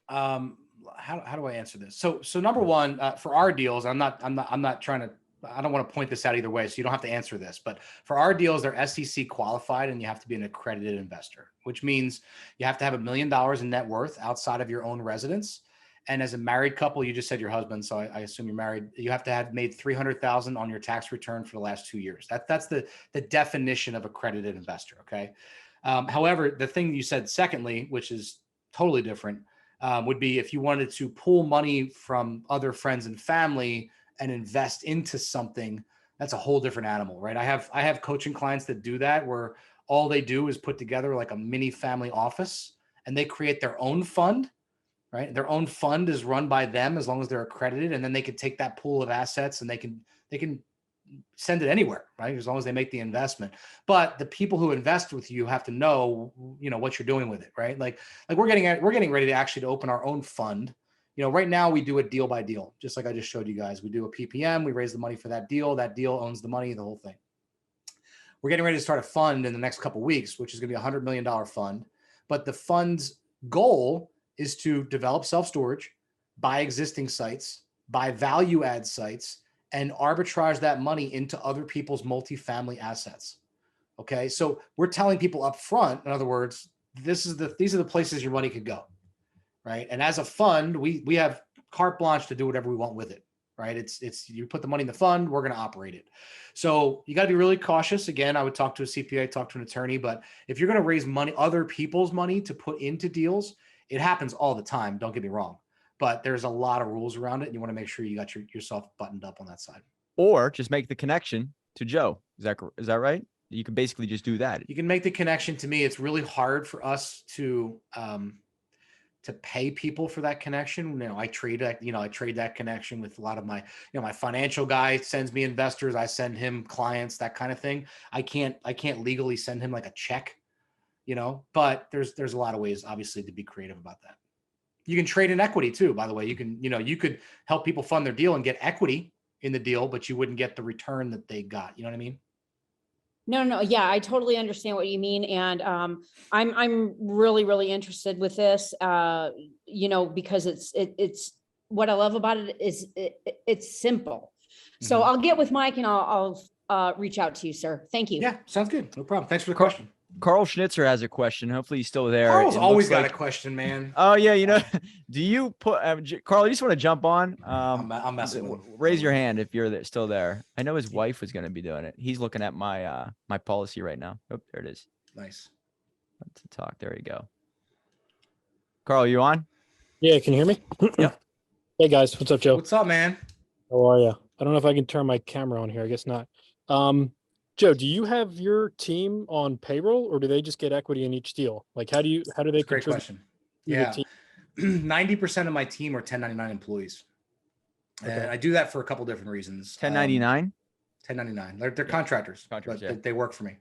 how do I answer this? So number one, for our deals, I'm not trying to, I don't want to point this out either way, so you don't have to answer this, but for our deals, they're SEC qualified and you have to be an accredited investor, which means you have to have $1 million in net worth outside of your own residence. And as a married couple, you just said your husband, so I assume you're married, you have to have made $300,000 on your tax return for the last 2 years. That's the definition of accredited investor. Okay. However, the thing you said secondly, which is totally different, would be if you wanted to pull money from other friends and family and invest into something, that's a whole different animal, right? I have coaching clients that do that, where all they do is put together like a mini family office and they create their own fund, right? Their own fund is run by them as long as they're accredited, and then they can take that pool of assets and they can send it anywhere, right? As long as they make the investment. But the people who invest with you have to know, what you're doing with it, right? Like we're getting ready to actually to open our own fund. Right now we do it deal by deal, just like I just showed you guys. We do a PPM, we raise the money for that deal owns the money, the whole thing. We're getting ready to start a fund in the next couple of weeks, which is going to be $100 million fund. But the fund's goal is to develop self-storage, buy existing sites, buy value add sites, and arbitrage that money into other people's multifamily assets. Okay. So we're telling people up front, in other words, these are the places your money could go. Right. And as a fund, we have carte blanche to do whatever we want with it. Right. It's you put the money in the fund, we're going to operate it. So you got to be really cautious. Again, I would talk to a CPA, talk to an attorney, but if you're going to raise money, other people's money to put into deals, it happens all the time. Don't get me wrong. But there's a lot of rules around it, and you want to make sure you got yourself buttoned up on that side. Or just make the connection to Joe. Is that right? You can basically just do that. You can make the connection to me. It's really hard for us to pay people for that connection. I trade that connection with a lot of my, my financial guy sends me investors. I send him clients, that kind of thing. I can't legally send him like a check, but there's a lot of ways, obviously, to be creative about that. You can trade in equity too, by the way. You could help people fund their deal and get equity in the deal, but you wouldn't get the return that they got. You know what I mean? No. Yeah, I totally understand what you mean. And I'm really, really interested with this, because it's what I love about it is it's simple. So I'll get with Mike and I'll reach out to you, sir. Thank you. Yeah, sounds good. No problem. Thanks for the question. Carl Schnitzer has a question. Hopefully he's still there. Carl's always got a question, man. Oh yeah. Do you put Carl, you just want to jump on? I'm messing with him. Raise your hand if you're still there. I know his wife was going to be doing it. He's looking at my my policy right now. Oh, there it is. Nice. Let's talk. There you go. Carl, you on? Yeah, can you hear me? Yeah. Hey guys, what's up, Joe? What's up, man? How are you? I don't know if I can turn my camera on here. I guess not. Joe, do you have your team on payroll, or do they just get equity in each deal? Like, how do they? Great question. Yeah, 90% of my team are 1099 employees, and I do that for a couple different reasons. 1099. 1099. They're contractors, but yeah. they work for me.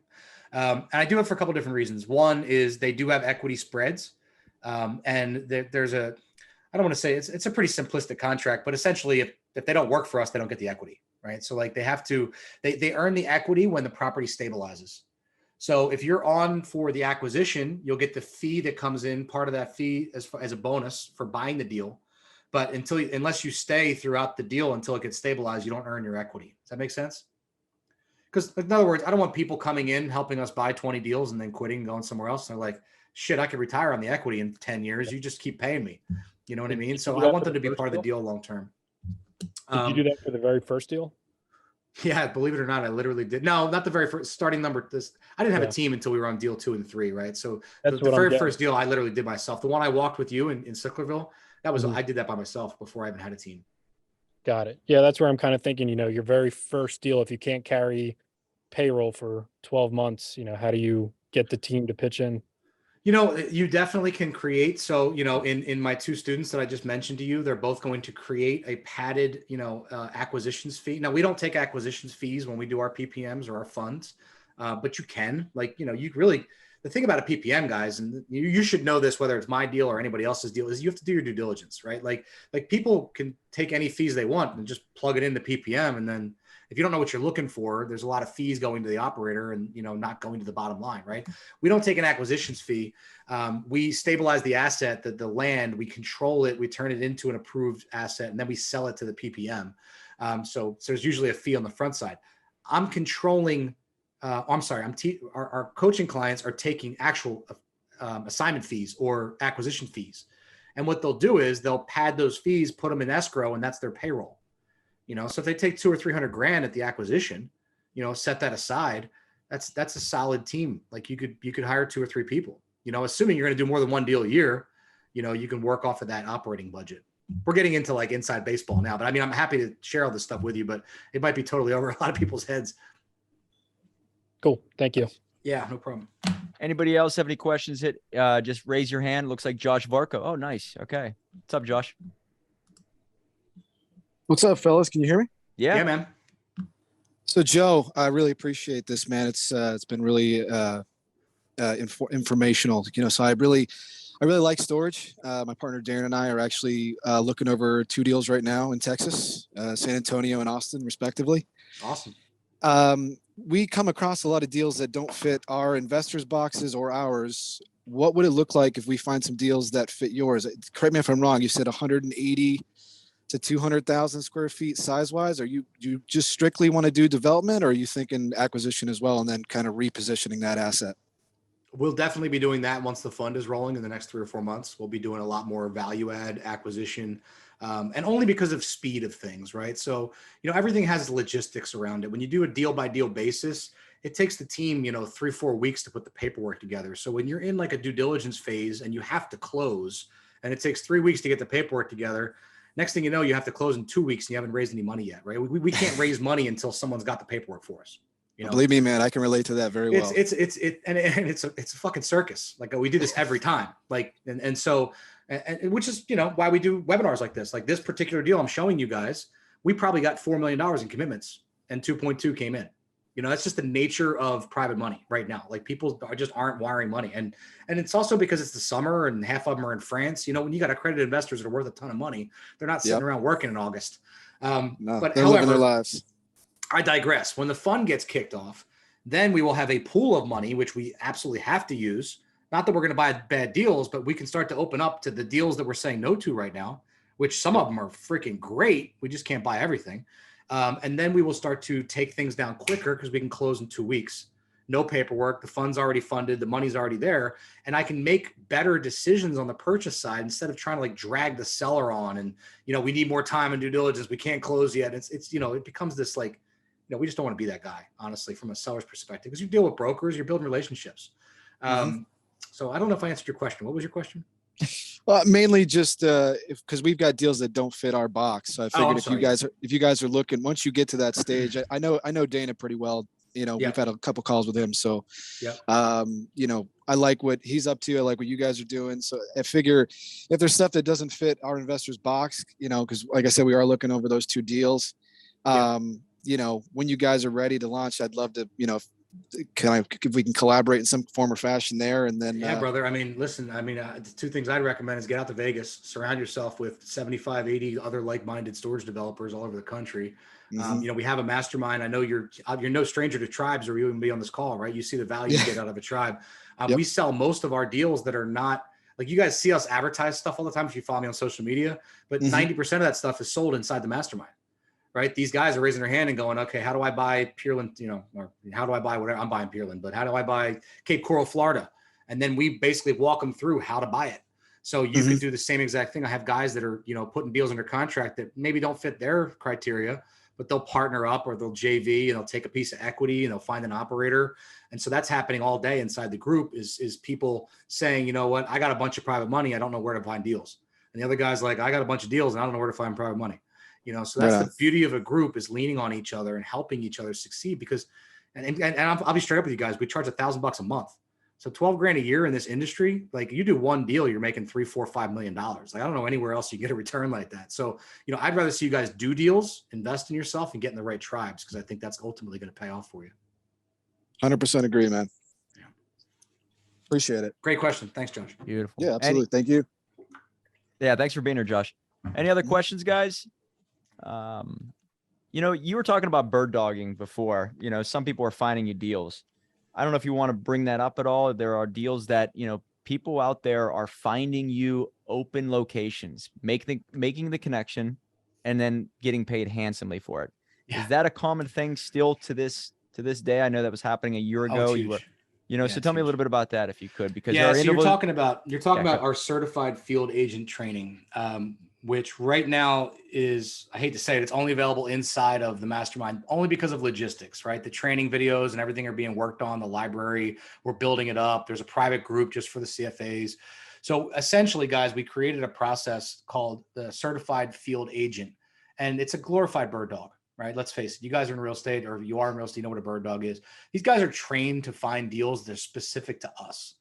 And I do it for a couple different reasons. One is they do have equity spreads, and there's a, I don't want to say it's a pretty simplistic contract, but essentially, if they don't work for us, they don't get the equity. Right. So like they earn the equity when the property stabilizes. So if you're on for the acquisition, you'll get the fee that comes in, part of that fee as a bonus for buying the deal. But unless you stay throughout the deal until it gets stabilized, you don't earn your equity. Does that make sense? Because in other words, I don't want people coming in, helping us buy 20 deals and then quitting and going somewhere else. And they're like, shit, I could retire on the equity in 10 years. You just keep paying me. You know what I mean? So I want them to be part of the deal long-term. Did you do that for the very first deal? Yeah, believe it or not, I literally did. No, not the very first starting number. I didn't have a team until we were on deal 2 and 3, right? So the very first deal I literally did myself. The one I walked with you in Sicklerville, that was I did that by myself before I even had a team. Got it. Yeah, that's where I'm kind of thinking, your very first deal, if you can't carry payroll for 12 months, how do you get the team to pitch in? You know, you definitely can create. So, you know, in my two students that I just mentioned to you, they're both going to create a padded, acquisitions fee. Now, we don't take acquisitions fees when we do our PPMs or our funds, but you can. Like, you really, the thing about a PPM, guys, and you should know this, whether it's my deal or anybody else's deal, is you have to do your due diligence, right? Like people can take any fees they want and just plug it into PPM, and then if you don't know what you're looking for, there's a lot of fees going to the operator and, not going to the bottom line, right? We don't take an acquisitions fee. We stabilize the asset, the land, we control it, we turn it into an approved asset, and then we sell it to the PPM. So there's usually a fee on the front side. I'm controlling, our coaching clients are taking actual assignment fees or acquisition fees. And what they'll do is they'll pad those fees, put them in escrow, and that's their payroll. So if they take 200 or 300 grand at the acquisition, set that aside, that's a solid team. Like you could hire 2 or 3 people, assuming you're going to do more than one deal a year, you can work off of that operating budget. We're getting into like inside baseball now, but I mean, I'm happy to share all this stuff with you, but it might be totally over a lot of people's heads. Cool. Thank you. Yeah, no problem. Anybody else have any questions? Just raise your hand. Looks like Josh Varco. Oh, nice. Okay. What's up, Josh? What's up, fellas? Can you hear me? Yeah, man. So, Joe, I really appreciate this, man. It's been really informational. So I really like storage. My partner Darren and I are actually looking over 2 deals right now in Texas, San Antonio and Austin, respectively. Awesome. We come across a lot of deals that don't fit our investors' boxes or ours. What would it look like if we find some deals that fit yours? Correct me if I'm wrong. You said 180 to 200,000 square feet size-wise. Do you just strictly want to do development, or are you thinking acquisition as well and then kind of repositioning that asset? We'll definitely be doing that once the fund is rolling in the next 3 or 4 months. We'll be doing a lot more value add acquisition, and only because of speed of things, right? So, everything has logistics around it. When you do a deal by deal basis, it takes the team, 3 or 4 weeks to put the paperwork together. So when you're in like a due diligence phase and you have to close, and it takes 3 weeks to get the paperwork together, next thing you know, you have to close in 2 weeks and you haven't raised any money yet, right? We can't raise money until someone's got the paperwork for us. Believe me, man, I can relate to that very well. It's a fucking circus. Like we do this every time. Like, so which is, why we do webinars like this. Like this particular deal I'm showing you guys, we probably got $4 million in commitments and 2.2 came in. That's just the nature of private money right now. Like people aren't wiring money. And it's also because it's the summer and half of them are in France. When you got accredited investors that are worth a ton of money, they're not sitting around working in August. No, but they're living their lives. I digress. When the fund gets kicked off, then we will have a pool of money, which we absolutely have to use. Not that we're going to buy bad deals, but we can start to open up to the deals that we're saying no to right now, which some of them are freaking great. We just can't buy everything. And then we will start to take things down quicker because we can close in 2 weeks. No paperwork. The fund's already funded. The money's already there. And I can make better decisions on the purchase side instead of trying to like drag the seller on. And, we need more time and due diligence. We can't close yet. It's it becomes this like, we just don't want to be that guy, honestly, from a seller's perspective, because you deal with brokers, you're building relationships. So I don't know if I answered your question. What was your question? Well, mainly just because we've got deals that don't fit our box. So I figured if you guys are looking, once you get to that stage, I know Dana pretty well. We've had a couple calls with him. So, I like what he's up to. I like what you guys are doing. So I figure if there's stuff that doesn't fit our investors' box, because like I said, we are looking over those 2 deals. When you guys are ready to launch, I'd love to, if we can collaborate in some form or fashion there. And then, brother, I mean, listen, the 2 things I'd recommend is get out to Vegas, surround yourself with 75, 80 other like-minded storage developers all over the country. We have a mastermind. I know you're no stranger to tribes or you wouldn't be on this call, right? You see the value you get out of a tribe. We sell most of our deals that are not like, you guys see us advertise stuff all the time if you follow me on social media, but 90% of that stuff is sold inside the mastermind. Right? These guys are raising their hand and going, okay, how do I buy Pearland, or how do I buy whatever? I'm buying Pearland, but how do I buy Cape Coral, Florida? And then we basically walk them through how to buy it. So you can do the same exact thing. I have guys that are, putting deals under contract that maybe don't fit their criteria, but they'll partner up or they'll JV and they'll take a piece of equity and they'll find an operator. And so that's happening all day inside the group is people saying, you know what, I got a bunch of private money. I don't know where to find deals. And the other guy's like, I got a bunch of deals and I don't know where to find private money. So that's the beauty of a group, is leaning on each other and helping each other succeed. Because, and I'll be straight up with you guys, we charge $1,000 a month So 12 grand a year in this industry, like you do one deal, you're making $3, $4, $5 million. Like I don't know anywhere else you get a return like that. So, I'd rather see you guys do deals, invest in yourself, and get in the right tribes, because I think that's ultimately going to pay off for you. 100% agree, man. Yeah. Appreciate it. Great question. Thanks, Josh. Beautiful. Yeah, absolutely. Thank you. Yeah, thanks for being here, Josh. Any other questions, guys? You were talking about bird dogging before. Some people are finding you deals. I don't know if you want to bring that up at all. There are deals that, people out there are finding you open locations, making the connection, and then getting paid handsomely for it. Yeah. Is that a common thing still to this day? I know that was happening a year ago. It's You were, huge. so tell me a little bit about that if you could, because Yeah, there are so you're talking about our certified field agent training, which right now is, I hate to say it, it's only available inside of the mastermind, only because of logistics, right? The training videos and everything are being worked on. The library, we're building it up. There's a private group just for the CFAs. So essentially, guys, we created a process called the certified field agent, and it's a glorified bird dog, right? Let's face it. You guys are in real estate, or if you are in real estate, you know what a bird dog is. These guys are trained to find deals that are specific to us.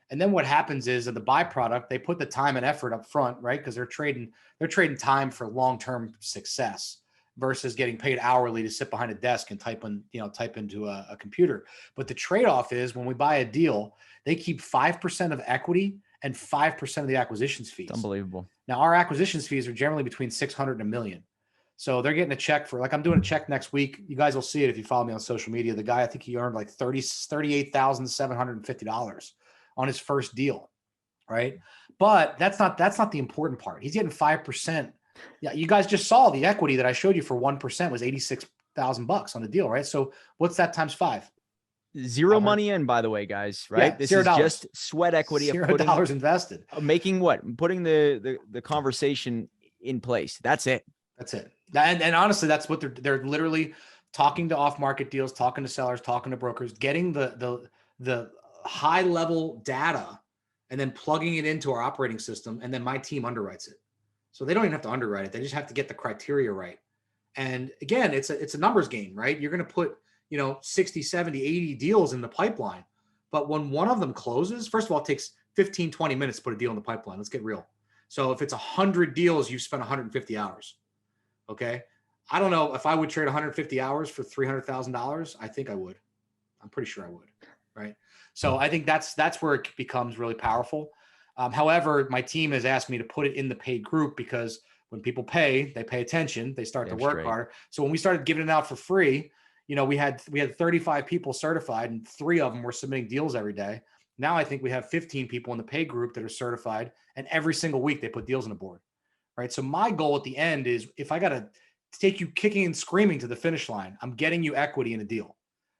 And then what happens is, that the byproduct, they put the time and effort up front, right? Because they're trading time for long-term success versus getting paid hourly to sit behind a desk and type into a computer. But the trade-off is, when we buy a deal, they keep 5% of equity and 5% of the acquisitions fees. It's unbelievable. Now, our acquisitions fees are generally between $600 and $1 million. So they're getting a check for, like, I'm doing a check next week. You guys will see it if you follow me on social media. The guy, I think he earned like $38,750 on his first deal, right? But that's not the important part. He's getting 5%. Yeah, you guys just saw the equity that I showed you for 1% was $86,000 on the deal, right? So what's that times 5? Zero money in, by the way, guys, right? Yeah, this $0. is just sweat equity. $0 invested. Making what? Putting the conversation in place. That's it. That's it. And honestly, that's what they're literally talking to off-market deals, talking to sellers, talking to brokers, getting the high level data, and then plugging it into our operating system. And then my team underwrites it. So they don't even have to underwrite it. They just have to get the criteria right. And again, it's a numbers game, right? You're going to put, 60, 70, 80 deals in the pipeline. But when one of them closes, first of all, it takes 15, 20 minutes to put a deal in the pipeline. Let's get real. So if it's 100 deals, you spend 150 hours. Okay. I don't know if I would trade 150 hours for $300,000. I think I would. I'm pretty sure I would. Right. So I think that's where it becomes really powerful. However, my team has asked me to put it in the paid group, because when people pay, they pay attention, they start to work harder. So when we started giving it out for free, we had 35 people certified, and 3 of them were submitting deals every day. Now I think we have 15 people in the paid group that are certified, and every single week they put deals on the board. Right. So my goal at the end is, if I got to take you kicking and screaming to the finish line, I'm getting you equity in a deal.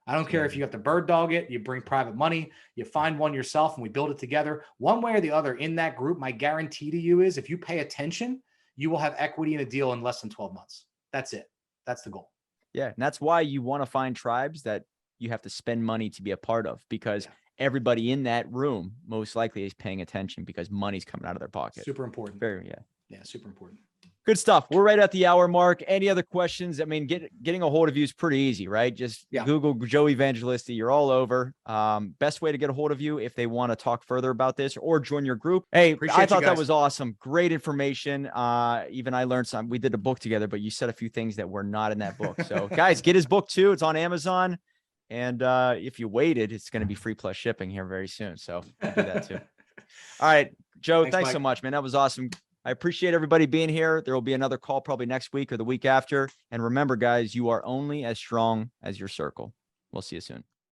I don't care if you have to bird dog it, you bring private money, you find one yourself, and we build it together. One way or the other in that group, my guarantee to you is, if you pay attention, you will have equity in a deal in less than 12 months. That's it. That's the goal. Yeah. And that's why you want to find tribes that you have to spend money to be a part of, because everybody in that room most likely is paying attention, because money's coming out of their pocket. Super important. Yeah, super important. Good stuff. We're right at the hour mark. Any other questions? I mean, getting a hold of you is pretty easy, right? Just Google Joe Evangelisti. You're all over. Best way to get a hold of you if they want to talk further about this or join your group. Hey, I thought that was awesome. Great information. Even I learned some. We did a book together, but you said a few things that were not in that book. So guys, get his book too. It's on Amazon. And if you waited, it's going to be free plus shipping here very soon. So do that too. All right, Joe, thanks so much, man. That was awesome. I appreciate everybody being here. There will be another call probably next week or the week after. And remember, guys, you are only as strong as your circle. We'll see you soon.